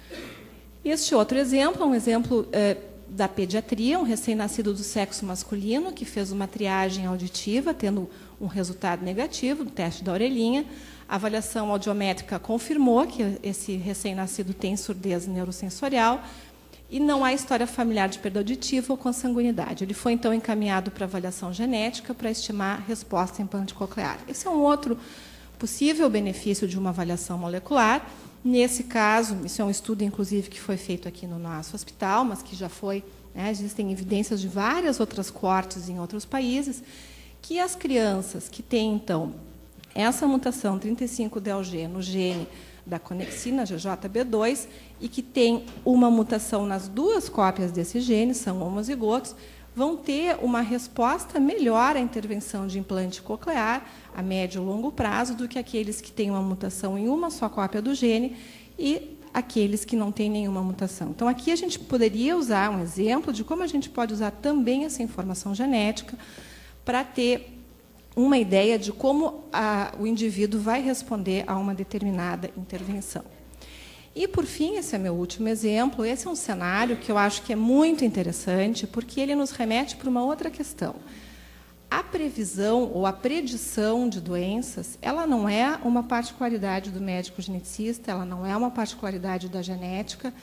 Este outro exemplo é um exemplo da pediatria, um recém-nascido do sexo masculino que fez uma triagem auditiva, tendo um resultado negativo no teste da orelhinha. A avaliação audiométrica confirmou que esse recém-nascido tem surdez neurosensorial e não há história familiar de perda auditiva ou consanguinidade. Ele foi, então, encaminhado para avaliação genética para estimar a resposta implante coclear. Esse é um outro possível benefício de uma avaliação molecular. Nesse caso, isso é um estudo, inclusive, que foi feito aqui no nosso hospital, mas que já foi, existem evidências de várias outras coortes em outros países, que as crianças que têm, então, essa mutação 35DLG no gene da conexina, GJB2, e que tem uma mutação nas 2 cópias desse gene, são homozigotos, vão ter uma resposta melhor à intervenção de implante coclear a médio e longo prazo do que aqueles que têm uma mutação em uma só cópia do gene e aqueles que não têm nenhuma mutação. Então, aqui a gente poderia usar um exemplo de como a gente pode usar também essa informação genética para ter uma ideia de como o indivíduo vai responder a uma determinada intervenção. E, por fim, esse é meu último exemplo. Esse é um cenário que eu acho que é muito interessante, porque ele nos remete para uma outra questão. A previsão ou a predição de doenças, ela não é uma particularidade do médico geneticista, ela não é uma particularidade da genética,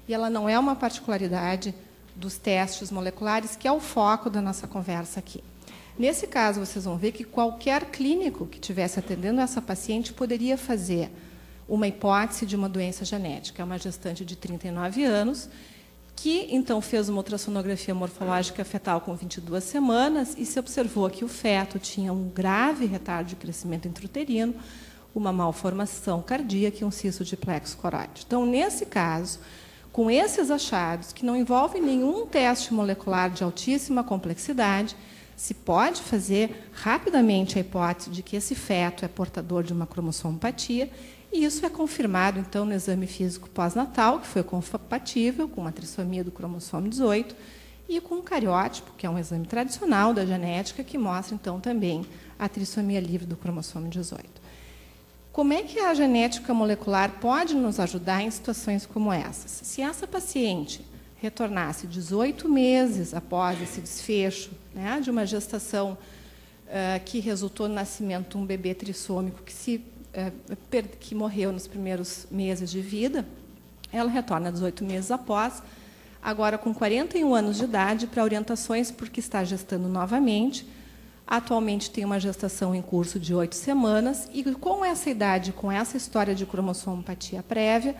e ela não é uma particularidade dos testes moleculares, que é o foco da nossa conversa aqui. Nesse caso, vocês vão ver que qualquer clínico que estivesse atendendo essa paciente poderia fazer uma hipótese de uma doença genética. É uma gestante de 39 anos, que, então, fez uma ultrassonografia morfológica fetal com 22 semanas e se observou que o feto tinha um grave retardo de crescimento intrauterino, uma malformação cardíaca e um cisto de plexo coroide. Então, nesse caso, com esses achados, que não envolvem nenhum teste molecular de altíssima complexidade, se pode fazer rapidamente a hipótese de que esse feto é portador de uma cromossomopatia, e isso é confirmado, então, no exame físico pós-natal, que foi compatível com uma trissomia do cromossomo 18, e com um cariótipo, que é um exame tradicional da genética, que mostra, então, também a trissomia livre do cromossomo 18. Como é que a genética molecular pode nos ajudar em situações como essas? Se essa paciente retornasse 18 meses após esse desfecho, né, de uma gestação que resultou no nascimento de um bebê trissômico que morreu nos primeiros meses de vida, ela retorna 18 meses após, agora com 41 anos de idade, para orientações porque está gestando novamente. Atualmente tem uma gestação em curso de 8 semanas, e com essa idade, com essa história de cromossomopatia prévia,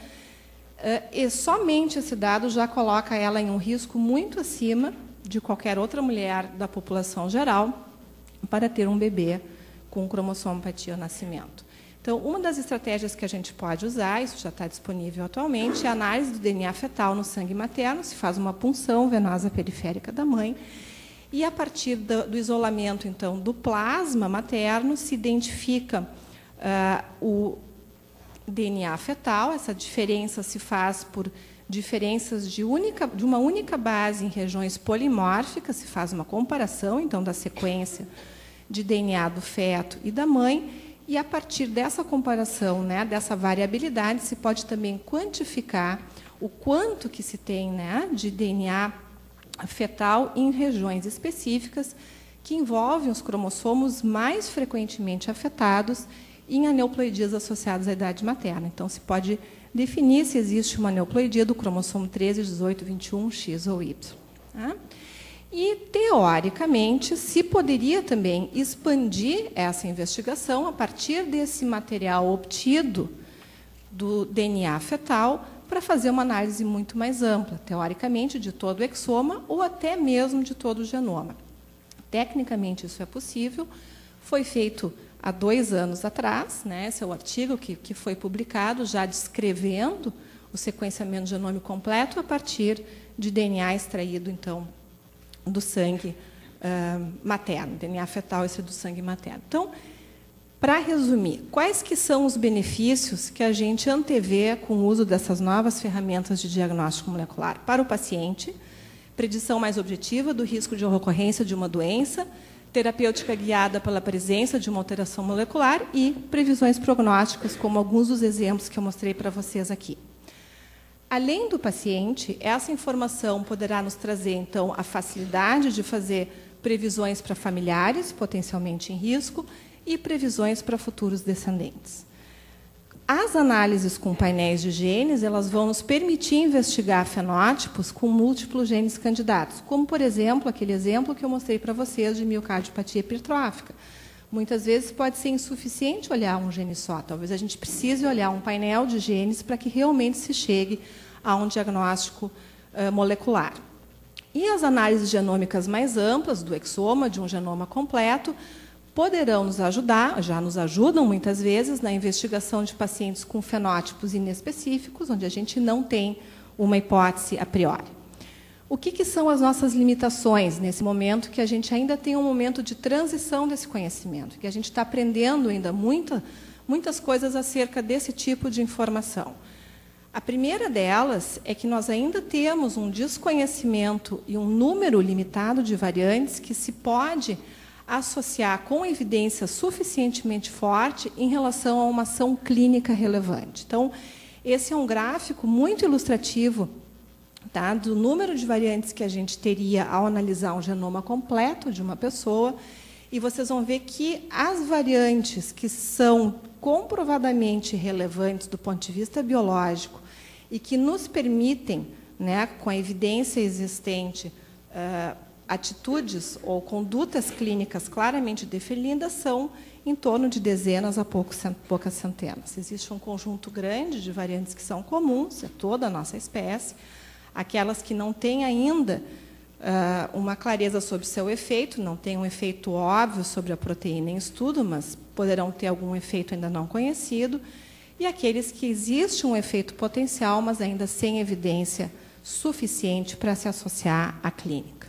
e somente esse dado já coloca ela em um risco muito acima de qualquer outra mulher da população geral para ter um bebê com cromossomopatia ao nascimento. Então, uma das estratégias que a gente pode usar, isso já está disponível atualmente, é a análise do DNA fetal no sangue materno. Se faz uma punção venosa periférica da mãe, e a partir do isolamento, então, do plasma materno, se identifica o DNA fetal. Essa diferença se faz por diferenças de uma única base em regiões polimórficas, se faz uma comparação, então, da sequência de DNA do feto e da mãe, e a partir dessa comparação, né, dessa variabilidade, se pode também quantificar o quanto que se tem, né, de DNA fetal em regiões específicas que envolvem os cromossomos mais frequentemente afetados em aneuploidias associadas à idade materna. Então, se pode definir se existe uma aneuploidia do cromossomo 13, 18, 21, X ou Y. Tá? E, teoricamente, se poderia também expandir essa investigação a partir desse material obtido do DNA fetal para fazer uma análise muito mais ampla, teoricamente, de todo o exoma ou até mesmo de todo o genoma. Tecnicamente, isso é possível. Foi feito há 2 anos atrás, né? Esse é o artigo que foi publicado, já descrevendo o sequenciamento genômico completo a partir de DNA extraído, então, do sangue materno, DNA fetal, esse do sangue materno. Então, para resumir, quais que são os benefícios que a gente antevê com o uso dessas novas ferramentas de diagnóstico molecular? Para o paciente, predição mais objetiva do risco de ocorrência de uma doença, terapêutica guiada pela presença de uma alteração molecular e previsões prognósticas, como alguns dos exemplos que eu mostrei para vocês aqui. Além do paciente, essa informação poderá nos trazer, então, a facilidade de fazer previsões para familiares potencialmente em risco e previsões para futuros descendentes. As análises com painéis de genes, elas vão nos permitir investigar fenótipos com múltiplos genes candidatos, como, por exemplo, aquele exemplo que eu mostrei para vocês de miocardiopatia hipertrófica. Muitas vezes pode ser insuficiente olhar um gene só, talvez a gente precise olhar um painel de genes para que realmente se chegue a um diagnóstico molecular. E as análises genômicas mais amplas do exoma, de um genoma completo, poderão nos ajudar, já nos ajudam muitas vezes, na investigação de pacientes com fenótipos inespecíficos, onde a gente não tem uma hipótese a priori. O que são as nossas limitações nesse momento, que a gente ainda tem um momento de transição desse conhecimento, que a gente está aprendendo ainda muitas coisas acerca desse tipo de informação? A primeira delas é que nós ainda temos um desconhecimento e um número limitado de variantes que se pode associar com evidência suficientemente forte em relação a uma ação clínica relevante. Então, esse é um gráfico muito ilustrativo, tá, do número de variantes que a gente teria ao analisar um genoma completo de uma pessoa, e vocês vão ver que as variantes que são comprovadamente relevantes do ponto de vista biológico e que nos permitem, né, com a evidência existente, atitudes ou condutas clínicas claramente definidas, são em torno de dezenas a poucas centenas. Existe um conjunto grande de variantes que são comuns, é toda a nossa espécie, aquelas que não têm ainda uma clareza sobre seu efeito, não têm um efeito óbvio sobre a proteína em estudo, mas poderão ter algum efeito ainda não conhecido, e aqueles que existe um efeito potencial, mas ainda sem evidência suficiente para se associar à clínica.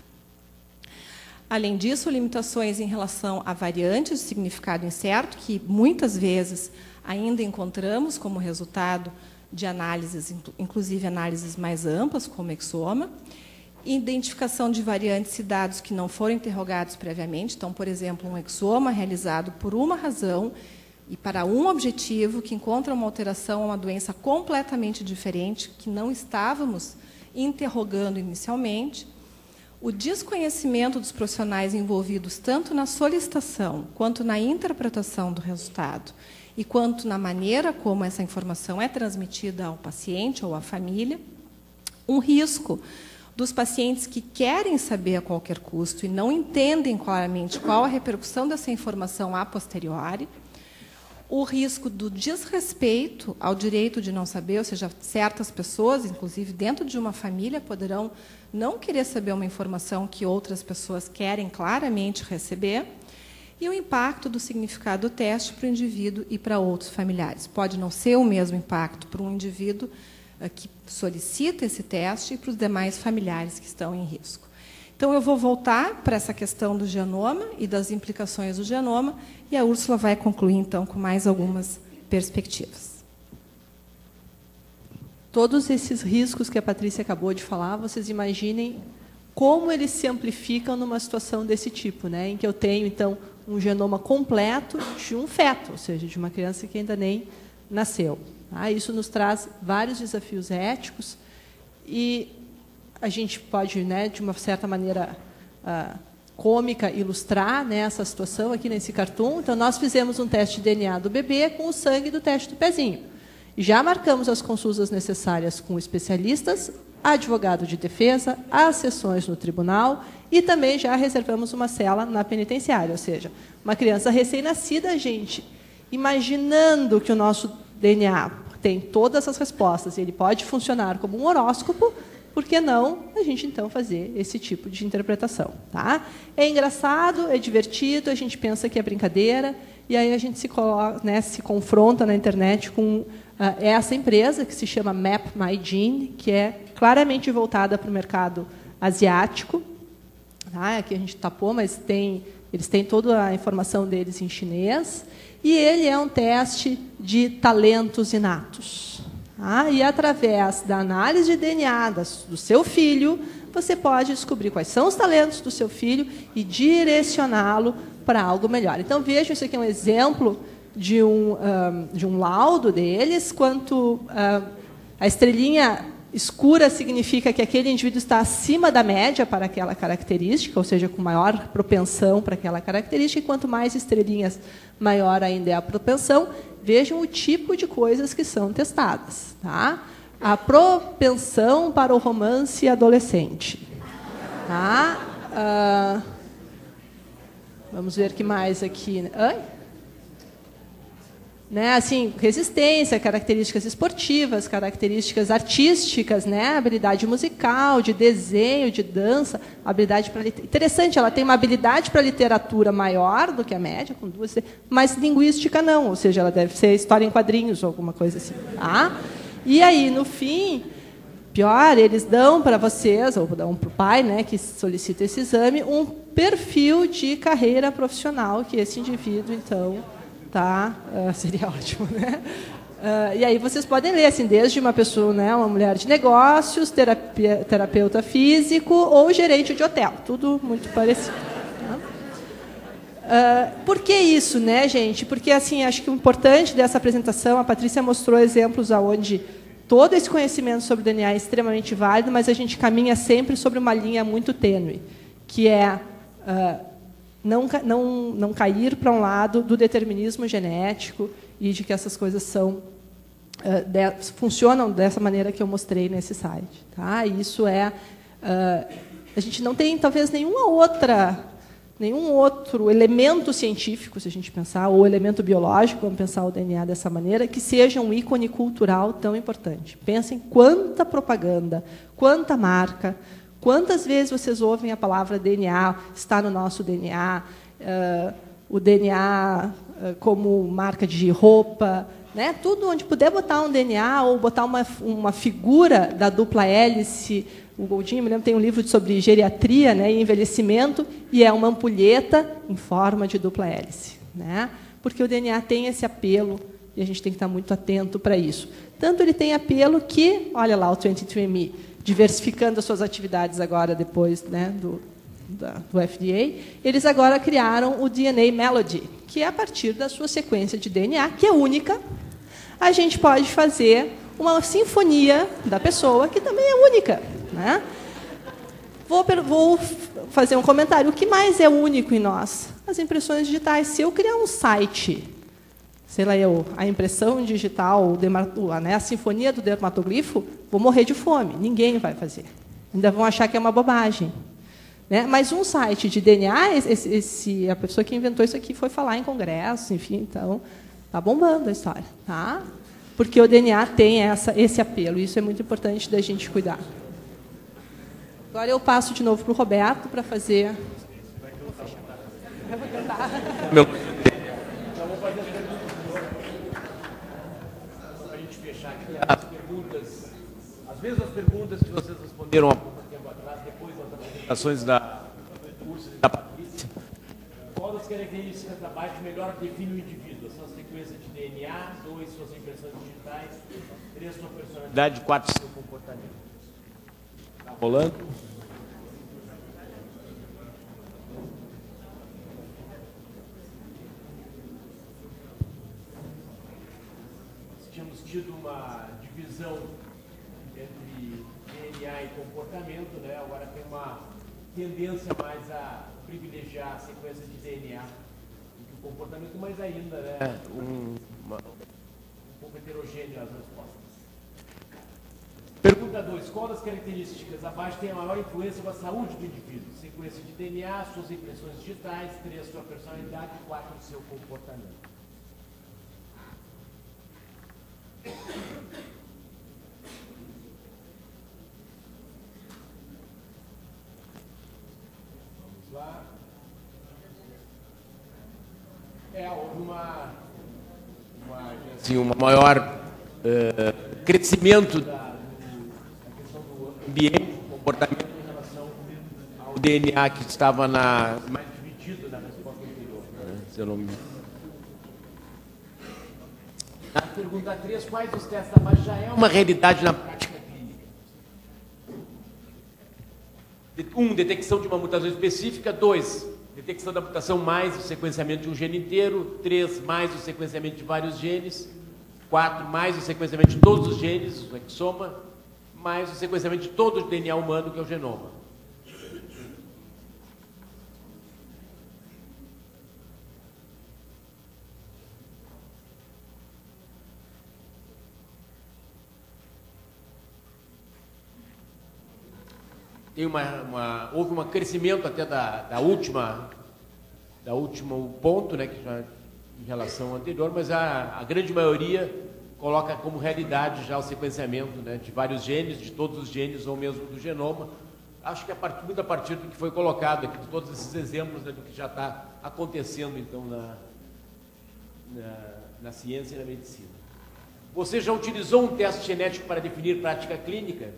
Além disso, limitações em relação a variantes de significado incerto, que muitas vezes ainda encontramos como resultado de análises, inclusive análises mais amplas, como exoma, identificação de variantes e dados que não foram interrogados previamente. Então, por exemplo, um exoma realizado por uma razão e para um objetivo, que encontra uma alteração a uma doença completamente diferente, que não estávamos interrogando inicialmente. O desconhecimento dos profissionais envolvidos tanto na solicitação quanto na interpretação do resultado e quanto na maneira como essa informação é transmitida ao paciente ou à família. Um risco dos pacientes que querem saber a qualquer custo e não entendem claramente qual a repercussão dessa informação a posteriori. O risco do desrespeito ao direito de não saber, ou seja, certas pessoas, inclusive dentro de uma família, poderão não querer saber uma informação que outras pessoas querem claramente receber. E o impacto do significado do teste para o indivíduo e para outros familiares. Pode não ser o mesmo impacto para um indivíduo que solicita esse teste e para os demais familiares que estão em risco. Então, eu vou voltar para essa questão do genoma e das implicações do genoma, e a Úrsula vai concluir, então, com mais algumas perspectivas. Todos esses riscos que a Patrícia acabou de falar, vocês imaginem como eles se amplificam numa situação desse tipo, né, em que eu tenho, então, um genoma completo de um feto, ou seja, de uma criança que ainda nem nasceu. Tá? Isso nos traz vários desafios éticos e a gente pode, né, de uma certa maneira cômica, ilustrar, né, essa situação aqui nesse cartoon. Então, nós fizemos um teste de DNA do bebê com o sangue do teste do pezinho. Já marcamos as consultas necessárias com especialistas, advogado de defesa, as sessões no tribunal e também já reservamos uma cela na penitenciária. Ou seja, uma criança recém-nascida, gente, imaginando que o nosso DNA tem todas as respostas e ele pode funcionar como um horóscopo, por que não a gente, então, fazer esse tipo de interpretação? Tá? É engraçado, é divertido, a gente pensa que é brincadeira, e aí a gente se coloca, né, se confronta na internet com essa empresa, que se chama MapMyGene, que é claramente voltada para o mercado asiático. Tá? Aqui a gente tapou, mas eles têm toda a informação deles em chinês, e ele é um teste de talentos inatos. Tá? E, através da análise de DNA do seu filho, você pode descobrir quais são os talentos do seu filho e direcioná-lo para algo melhor. Então, vejam, isso aqui é um exemplo de um laudo deles, quanto a estrelinha escura significa que aquele indivíduo está acima da média para aquela característica, ou seja, com maior propensão para aquela característica, e quanto mais estrelinhas, maior ainda é a propensão. Vejam o tipo de coisas que são testadas. Tá? A propensão para o romance adolescente. Tá? Vamos ver o que mais aqui. Né, assim, resistência, características esportivas, características artísticas, né, habilidade musical, de desenho, de dança, habilidade para interessante, ela tem uma habilidade para literatura maior do que a média, com 2, mas linguística não, ou seja, ela deve ser história em quadrinhos ou alguma coisa assim. Tá? E aí, no fim, pior, eles dão para vocês, ou dão para o pai, né, que solicita esse exame, um perfil de carreira profissional que esse indivíduo, então, tá? Seria ótimo, né? E aí vocês podem ler, assim, desde uma pessoa, né, uma mulher de negócios, terapeuta físico ou gerente de hotel, tudo muito parecido. Tá? Por que isso, né, gente? Porque, assim, acho que o importante dessa apresentação, a Patrícia mostrou exemplos onde todo esse conhecimento sobre o DNA é extremamente válido, mas a gente caminha sempre sobre uma linha muito tênue, que é não cair para um lado do determinismo genético e de que essas coisas funcionam dessa maneira que eu mostrei nesse site. Tá? E isso a gente não tem, talvez, nenhum outro elemento científico, se a gente pensar, ou elemento biológico, vamos pensar o DNA dessa maneira, que seja um ícone cultural tão importante. Pensem quanta propaganda, quanta marca. Quantas vezes vocês ouvem a palavra DNA, está no nosso DNA, o DNA como marca de roupa, né? Tudo onde puder botar um DNA ou botar uma figura da dupla hélice. O Goldin, me lembro, tem um livro sobre geriatria, né, e envelhecimento, e é uma ampulheta em forma de dupla hélice, né? Porque o DNA tem esse apelo e a gente tem que estar muito atento para isso. Tanto ele tem apelo que, olha lá, o 23andMe, diversificando as suas atividades agora, depois, né, do FDA, eles agora criaram o DNA Melody, que é a partir da sua sequência de DNA, que é única, a gente pode fazer uma sinfonia da pessoa, que também é única, né? Vou fazer um comentário. O que mais é único em nós? As impressões digitais. Se eu criar um site, sei lá, a impressão digital, né, a sinfonia do dermatoglifo, vou morrer de fome. Ninguém vai fazer. Ainda vão achar que é uma bobagem. Né? Mas um site de DNA, a pessoa que inventou isso aqui foi falar em congresso, enfim, então está bombando a história. Tá? Porque o DNA tem esse apelo, e isso é muito importante da gente cuidar. Agora eu passo de novo para o Roberto para fazer... Eu vou tentar. Para a gente fechar aqui as mesmas perguntas que vocês responderam há pouco tempo atrás, depois das apresentações da Patrícia. Qual das características abaixo melhor define o indivíduo? Sua sequência de DNA, 2, suas impressões digitais, 3, sua personalidade, 4, seu comportamento. Está rolando? Tínhamos tido uma divisão entre DNA e comportamento, né? Agora tem uma tendência mais a privilegiar a sequência de DNA do que o comportamento, mas ainda, né? Um pouco heterogêneo as respostas. Pergunta 2. Qual das características abaixo tem a maior influência na saúde do indivíduo? Sequência de DNA, suas impressões digitais, 3, sua personalidade, 4, seu comportamento. Vamos lá. Houve um maior crescimento da questão do ambiente, do comportamento em relação ao DNA que estava mais dividido na resposta anterior. Se eu não me... Na pergunta 3, quais dos testes abaixo já é uma realidade na prática clínica? 1, detecção de uma mutação específica. 2, detecção da mutação mais o sequenciamento de um gene inteiro. 3, mais o sequenciamento de vários genes. 4, mais o sequenciamento de todos os genes, o exoma, mais o sequenciamento de todo o DNA humano, que é o genoma. Tem houve um crescimento até da último ponto, né, que já, em relação ao anterior, mas a grande maioria coloca como realidade já o sequenciamento, né, de vários genes, de todos os genes ou mesmo do genoma. Acho que muito a partir do que foi colocado aqui, de todos esses exemplos, né, do que já está acontecendo então na ciência e na medicina. Você já utilizou um teste genético para definir prática clínica?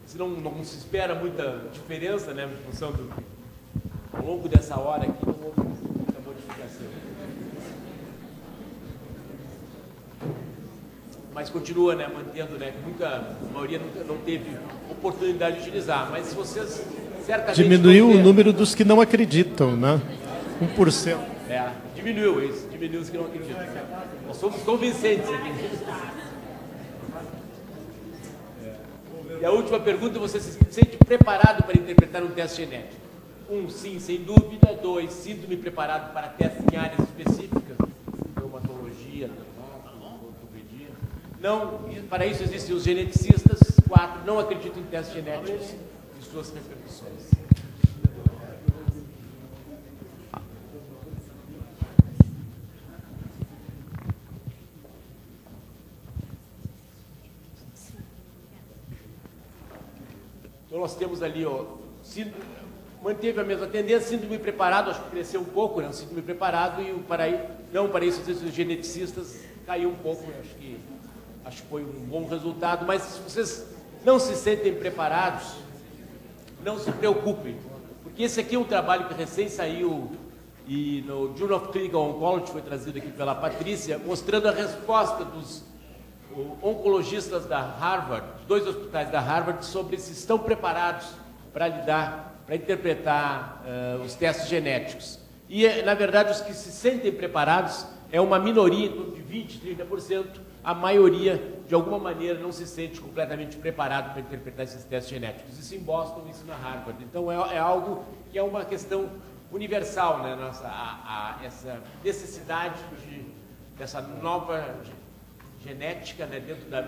Se não se espera muita diferença, né, em função ao longo dessa hora aqui, não houve muita modificação. Mas continua, né, mantendo, né, a maioria não teve oportunidade de utilizar, mas se vocês certamente... Diminuiu o número dos que não acreditam, né? 1%. Diminuiu os que não acreditam. Nós somos convincentes aqui. E a última pergunta, você se sente preparado para interpretar um teste genético? 1, sim, sem dúvida. 2, sinto-me preparado para testes em áreas específicas, reumatologia, ortopedia. Não, para isso existem os geneticistas. 4, não acredito em testes genéticos e suas repercussões. Então nós temos ali, manteve a mesma tendência. Síndrome preparado, acho que cresceu um pouco, né? O síndrome preparado, e o não para isso, os geneticistas caiu um pouco. Acho que foi um bom resultado, mas se vocês não se sentem preparados, não se preocupem, porque esse aqui é um trabalho que recém saiu e no Journal of Clinical Oncology, foi trazido aqui pela Patrícia, mostrando a resposta dos oncologistas da Harvard, 2 hospitais da Harvard, sobre se estão preparados para interpretar os testes genéticos. E, na verdade, os que se sentem preparados é uma minoria, em torno de 20%, 30%, a maioria, de alguma maneira, não se sente completamente preparado para interpretar esses testes genéticos. Isso em Boston, isso na Harvard. Então, é algo que é uma questão universal, né? Essa necessidade dessa nova genética, né?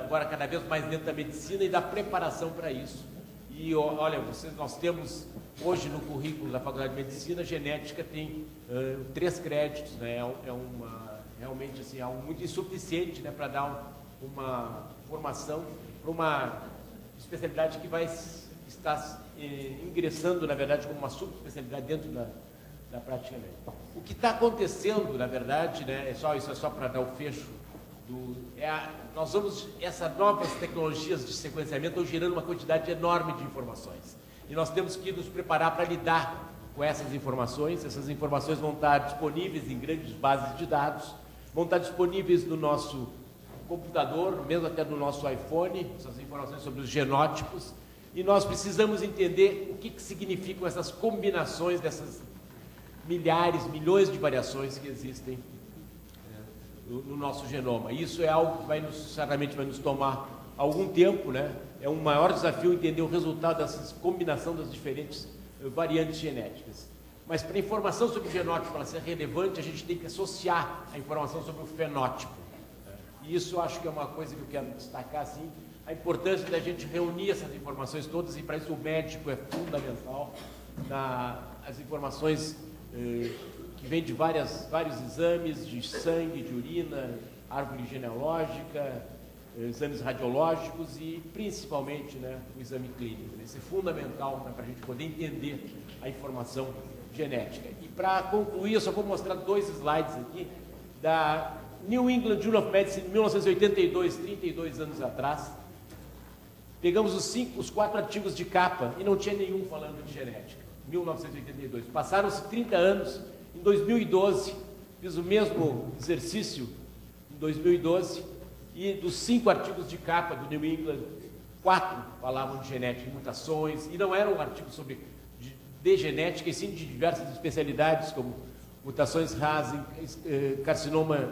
Agora cada vez mais dentro da medicina, e da preparação para isso. E, olha, nós temos, hoje no currículo da Faculdade de Medicina, genética tem 3 créditos, né? Realmente assim, algo muito insuficiente, né, para dar uma formação para uma especialidade que vai estar ingressando, na verdade, como uma subespecialidade dentro da prática médica. O que está acontecendo, na verdade, né, isso é só para dar o fecho, essas novas tecnologias de sequenciamento estão gerando uma quantidade enorme de informações. E nós temos que nos preparar para lidar com essas informações. Essas informações vão estar disponíveis em grandes bases de dados, vão estar disponíveis no nosso computador, mesmo até no nosso iPhone, essas informações sobre os genótipos, e nós precisamos entender o que significam essas combinações dessas milhares, milhões de variações que existem no nosso genoma. Isso é algo que certamente vai nos tomar algum tempo, né? É um maior desafio entender o resultado dessa combinação das diferentes variantes genéticas. Mas para a informação sobre o genótipo ela ser relevante, a gente tem que associar a informação sobre o fenótipo. E isso eu acho que é uma coisa que eu quero destacar, assim, a importância da gente reunir essas informações todas, e para isso o médico é fundamental. As informações que vêm de vários exames, de sangue, de urina, árvore genealógica, exames radiológicos e principalmente, né, o exame clínico. Isso é fundamental, né, para a gente poder entender a informação genética. E para concluir, eu só vou mostrar 2 slides aqui da New England Journal of Medicine, 1982, 32 anos atrás. Pegamos os 4 artigos de capa e não tinha nenhum falando de genética. 1982. Passaram-se 30 anos. Em 2012, fiz o mesmo exercício, em 2012, e dos 5 artigos de capa do New England, 4 falavam de genética e mutações, e não eram artigos de genética, e sim de diversas especialidades, como mutações RAS, carcinoma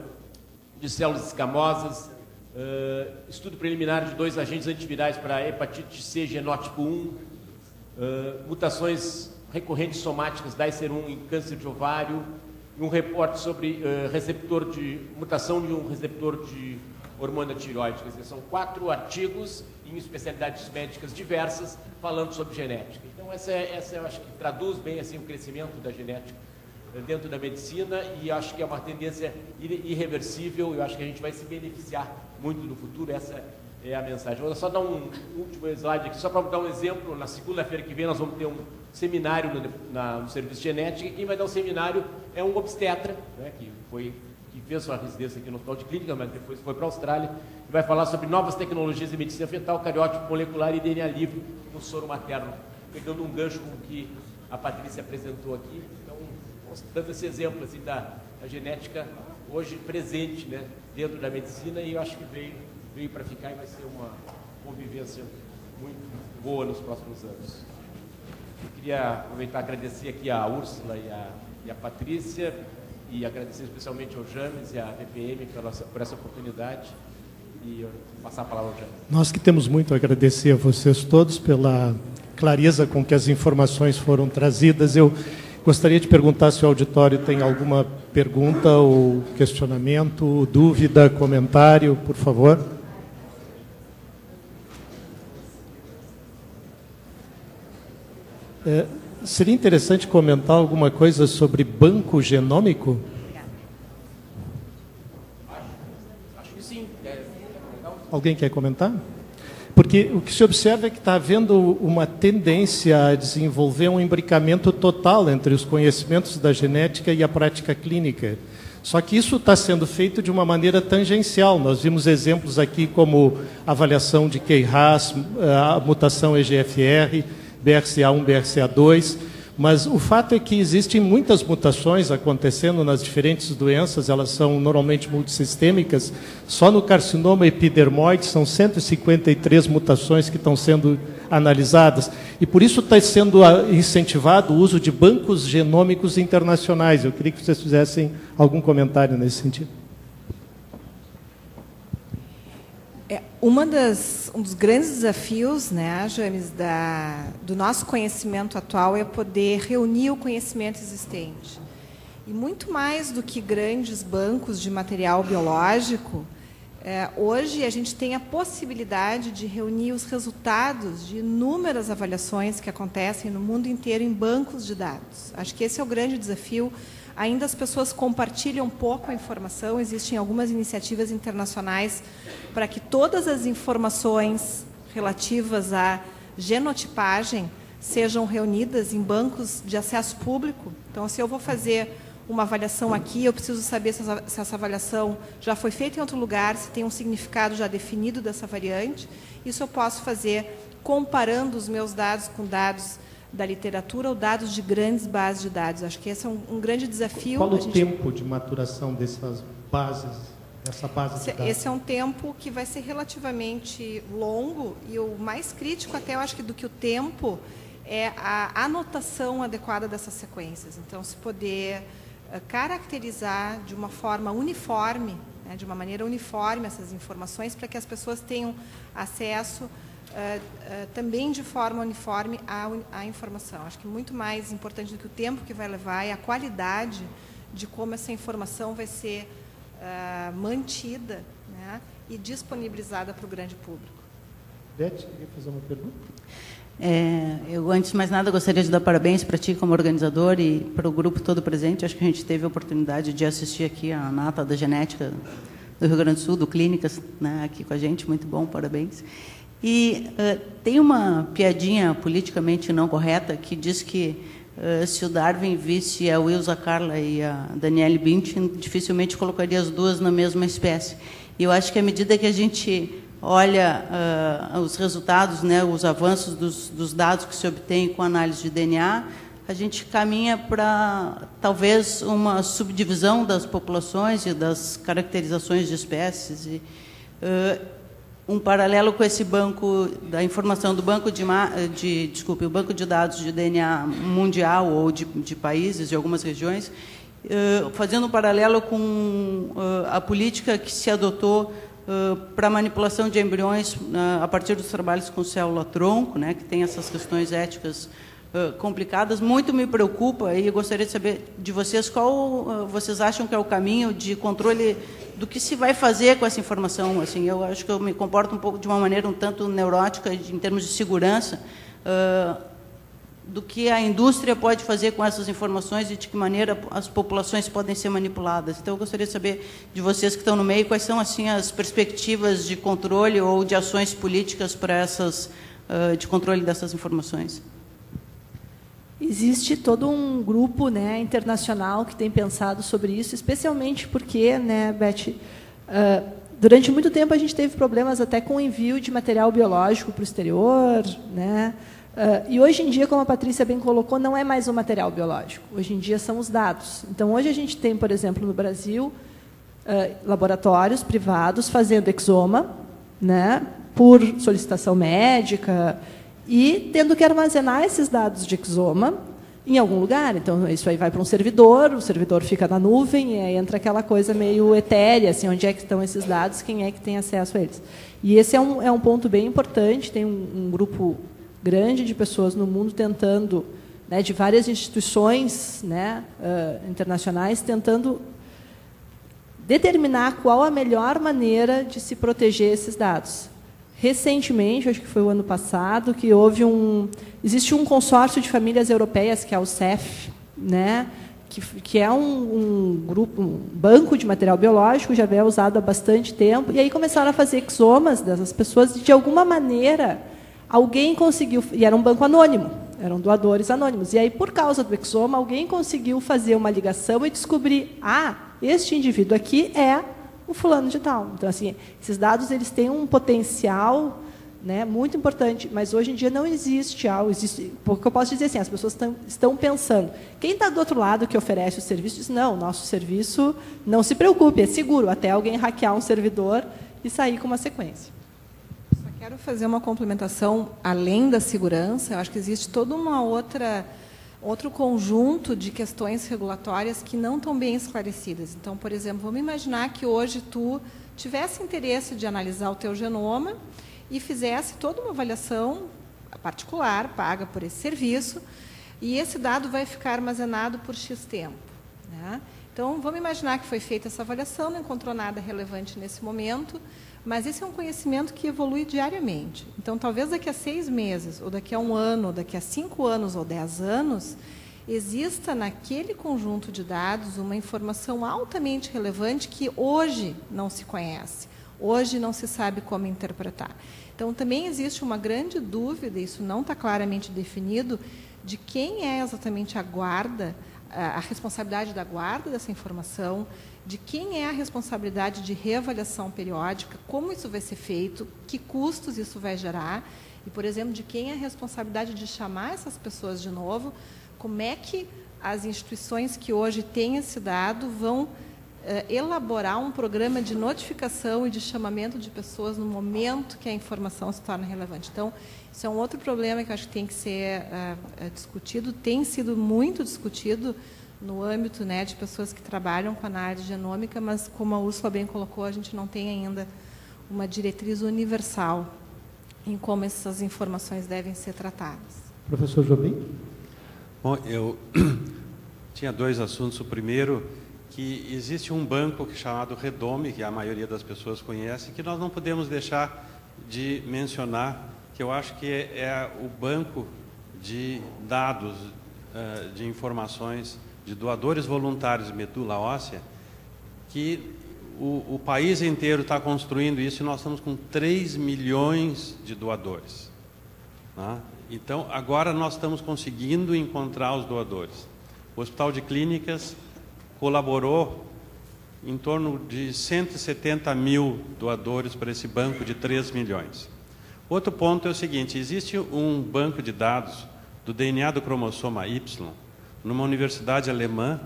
de células escamosas, estudo preliminar de 2 agentes antivirais para hepatite C genótipo 1, mutações recorrentes somáticas da ICER1 em câncer de ovário, e um reporte sobre mutação de um receptor de hormônio da tireoide. Quer dizer, são 4 artigos em especialidades médicas diversas falando sobre genética. Então essa eu acho que traduz bem assim o crescimento da genética dentro da medicina, e acho que é uma tendência irreversível. Eu acho que a gente vai se beneficiar muito no futuro. Essa é a mensagem. Vou só dar um último slide aqui, só para dar um exemplo. Na segunda-feira que vem nós vamos ter um seminário no Serviço de Genética, e quem vai dar o seminário é um obstetra, né, que fez sua residência aqui no Hospital de Clínica, mas depois foi para a Austrália, e vai falar sobre novas tecnologias em medicina fetal, cariótipo molecular e DNA livre no soro materno, pegando um gancho com o que a Patrícia apresentou aqui. Então, dando esse exemplo assim, da genética hoje presente, né, dentro da medicina, e eu acho que veio para ficar, e vai ser uma convivência muito boa nos próximos anos. Eu queria aproveitar e agradecer aqui a Úrsula e a Patrícia, e agradecer especialmente ao James e à VPM por essa oportunidade, e passar a palavra ao James. Nós que temos muito a agradecer a vocês todos pela clareza com que as informações foram trazidas. Eu gostaria de perguntar se o auditório tem alguma pergunta ou questionamento, dúvida, comentário, por favor. Seria interessante comentar alguma coisa sobre banco genômico? Acho que sim. Alguém quer comentar? porque o que se observa é que está havendo uma tendência a desenvolver um imbricamento total entre os conhecimentos da genética e a prática clínica. Só que isso está sendo feito de uma maneira tangencial. Nós vimos exemplos aqui como avaliação de KRAS, a mutação EGFR, BRCA1, BRCA2, mas o fato é que existem muitas mutações acontecendo nas diferentes doenças, elas são normalmente multissistêmicas. Só no carcinoma epidermoide são 153 mutações que estão sendo analisadas, e por isso está sendo incentivado o uso de bancos genômicos internacionais. Eu queria que vocês fizessem algum comentário nesse sentido. Um dos grandes desafios, né, James, do nosso conhecimento atual é poder reunir o conhecimento existente. E muito mais do que grandes bancos de material biológico, hoje a gente tem a possibilidade de reunir os resultados de inúmeras avaliações que acontecem no mundo inteiro em bancos de dados. Acho que esse é o grande desafio. Ainda as pessoas compartilham pouco a informação, existem algumas iniciativas internacionais para que todas as informações relativas à genotipagem sejam reunidas em bancos de acesso público. Então, se eu vou fazer uma avaliação aqui, eu preciso saber se essa avaliação já foi feita em outro lugar, se tem um significado já definido dessa variante. Isso eu posso fazer comparando os meus dados com dados da literatura ou dados de grandes bases de dados. Acho que esse é um grande desafio. Qual o tempo de maturação dessas bases, dessa base de dados? Esse é um tempo que vai ser relativamente longo, e o mais crítico até, eu acho que do que o tempo, é a anotação adequada dessas sequências. Então, se poder caracterizar de uma forma uniforme, né, de uma maneira uniforme essas informações, para que as pessoas tenham acesso também de forma uniforme à informação. Acho que muito mais importante do que o tempo que vai levar é a qualidade de como essa informação vai ser mantida, né, e disponibilizada para o grande público. Beth, queria fazer uma pergunta? Eu, antes de mais nada, gostaria de dar parabéns para ti como organizador e para o grupo todo presente. Acho que a gente teve a oportunidade de assistir aqui a nata da genética do Rio Grande do Sul, do Clínicas, né, aqui com a gente. Muito bom, parabéns. E tem uma piadinha politicamente não correta que diz que se o Darwin visse a Wilsa Carla e a Danielle Bündchen, dificilmente colocaria as duas na mesma espécie. E eu acho que à medida que a gente olha os resultados, né, os avanços dos dados que se obtém com a análise de DNA, a gente caminha para, talvez, uma subdivisão das populações e das caracterizações de espécies. E, um paralelo com esse banco da informação do banco o banco de dados de DNA mundial ou de países, de algumas regiões, fazendo um paralelo com a política que se adotou para a manipulação de embriões a partir dos trabalhos com célula-tronco, né, que tem essas questões éticas complicadas. Muito me preocupa, e eu gostaria de saber de vocês qual vocês acham que é o caminho de controle do que se vai fazer com essa informação. Assim, eu acho que eu me comporto um pouco de uma maneira um tanto neurótica em termos de segurança, do que a indústria pode fazer com essas informações e de que maneira as populações podem ser manipuladas. Então, eu gostaria de saber de vocês que estão no meio, quais são assim as perspectivas de controle ou de ações políticas para essas, de controle dessas informações. Existe todo um grupo, né, internacional que tem pensado sobre isso, especialmente porque, né, Beth, durante muito tempo a gente teve problemas até com o envio de material biológico para o exterior, né? E hoje em dia, como a Patrícia bem colocou, não é mais o material biológico. Hoje em dia são os dados. Então, hoje a gente tem, por exemplo, no Brasil, laboratórios privados fazendo exoma, né, por solicitação médica, e tendo que armazenar esses dados de exoma em algum lugar. Então, isso aí vai para um servidor, o servidor fica na nuvem, e aí entra aquela coisa meio etérea, assim, onde é que estão esses dados, quem é que tem acesso a eles. E esse é um ponto bem importante, tem um grupo grande de pessoas no mundo tentando, né, de várias instituições, né, internacionais, tentando determinar qual a melhor maneira de se proteger esses dados. Recentemente, acho que foi o ano passado, que existe um consórcio de famílias europeias, que é o CEF, né, que é um banco de material biológico, já é usado há bastante tempo, e aí começaram a fazer exomas dessas pessoas, e de alguma maneira alguém conseguiu, e era um banco anônimo, eram doadores anônimos, e aí por causa do exoma alguém conseguiu fazer uma ligação e descobrir, este indivíduo aqui é o fulano de tal. Então, assim, esses dados eles têm um potencial, né, muito importante, mas hoje em dia não existe algo, porque eu posso dizer assim, as pessoas estão pensando, quem está do outro lado que oferece o serviço diz, não, nosso serviço, não se preocupe, é seguro, até alguém hackear um servidor e sair com uma sequência. Só quero fazer uma complementação, além da segurança, eu acho que existe toda uma outro conjunto de questões regulatórias que não estão bem esclarecidas. Então, por exemplo, vamos imaginar que hoje tu tivesse interesse de analisar o teu genoma e fizesse toda uma avaliação particular, paga por esse serviço, e esse dado vai ficar armazenado por X tempo, né? Então, vamos imaginar que foi feita essa avaliação, não encontrou nada relevante nesse momento, mas esse é um conhecimento que evolui diariamente. Então, talvez daqui a 6 meses, ou daqui a 1 ano, ou daqui a 5 anos, ou 10 anos, exista naquele conjunto de dados uma informação altamente relevante que hoje não se conhece. Hoje não se sabe como interpretar. Então, também existe uma grande dúvida, isso não está claramente definido, de quem é exatamente a guarda, a responsabilidade da guarda dessa informação, de quem é a responsabilidade de reavaliação periódica, como isso vai ser feito, que custos isso vai gerar, e, por exemplo, de quem é a responsabilidade de chamar essas pessoas de novo, como é que as instituições que hoje têm esse dado vão elaborar um programa de notificação e de chamamento de pessoas no momento que a informação se torna relevante. Então, isso é um outro problema que eu acho que tem que ser discutido, tem sido muito discutido no âmbito, né, de pessoas que trabalham com análise genômica, mas, como a Úrsula bem colocou, a gente não tem ainda uma diretriz universal em como essas informações devem ser tratadas. Professor Jobim? Bom, eu tinha 2 assuntos. O primeiro, que existe um banco chamado Redome, que a maioria das pessoas conhece, que nós não podemos deixar de mencionar, que eu acho que é o banco de dados, de informações de doadores voluntários de medula óssea, que o país inteiro está construindo isso, e nós estamos com 3 milhões de doadores, né? Então, agora nós estamos conseguindo encontrar os doadores. O Hospital de Clínicas colaborou em torno de 170 mil doadores para esse banco de 3 milhões. Outro ponto é o seguinte, existe um banco de dados do DNA do cromossoma Y, numa universidade alemã,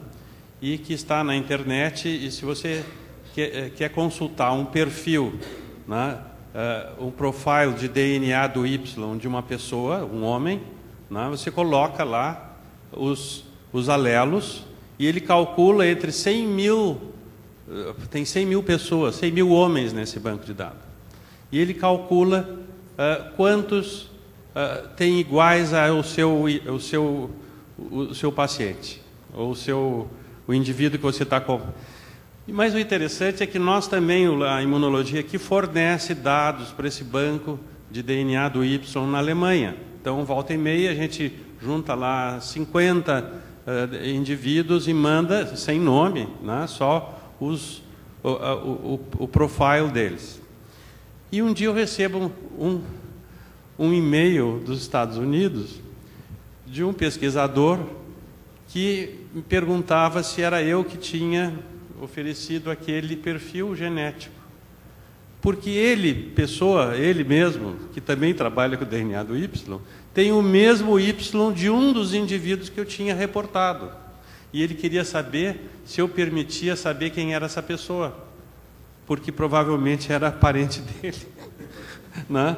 e que está na internet, e se você quer consultar um perfil, né, um profile de DNA do Y de uma pessoa, um homem, né, você coloca lá os alelos, e ele calcula entre 100 mil, tem 100 mil pessoas, 100 mil homens nesse banco de dados. E ele calcula quantos têm iguais ao seu paciente, ou o indivíduo que você está com. Mas o interessante é que nós também, a imunologia, que fornece dados para esse banco de DNA do Y na Alemanha. Então, volta e meia, a gente junta lá 50 indivíduos e manda, sem nome, né, só o profile deles. E um dia eu recebo um e-mail dos Estados Unidos de um pesquisador que me perguntava se era eu que tinha oferecido aquele perfil genético. Porque ele mesmo, que também trabalha com o DNA do Y, tem o mesmo Y de um dos indivíduos que eu tinha reportado. E ele queria saber se eu permitia saber quem era essa pessoa, porque provavelmente era parente dele. Né?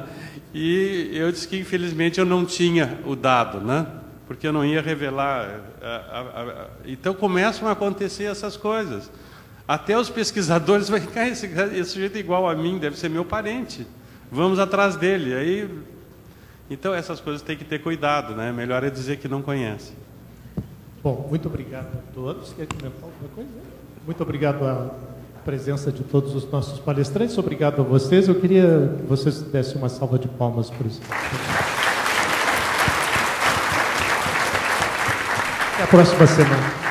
E eu disse que, infelizmente, eu não tinha o dado, né? Porque eu não ia revelar. Então, começam a acontecer essas coisas. Até os pesquisadores vão ficar, esse sujeito é igual a mim, deve ser meu parente. Vamos atrás dele. Aí, então, essas coisas tem que ter cuidado, né? Melhor é dizer que não conhece. Bom, muito obrigado a todos. Quer comentar alguma coisa? Muito obrigado à presença de todos os nossos palestrantes. Obrigado a vocês. Eu queria que vocês dessem uma salva de palmas para isso. Até a próxima semana.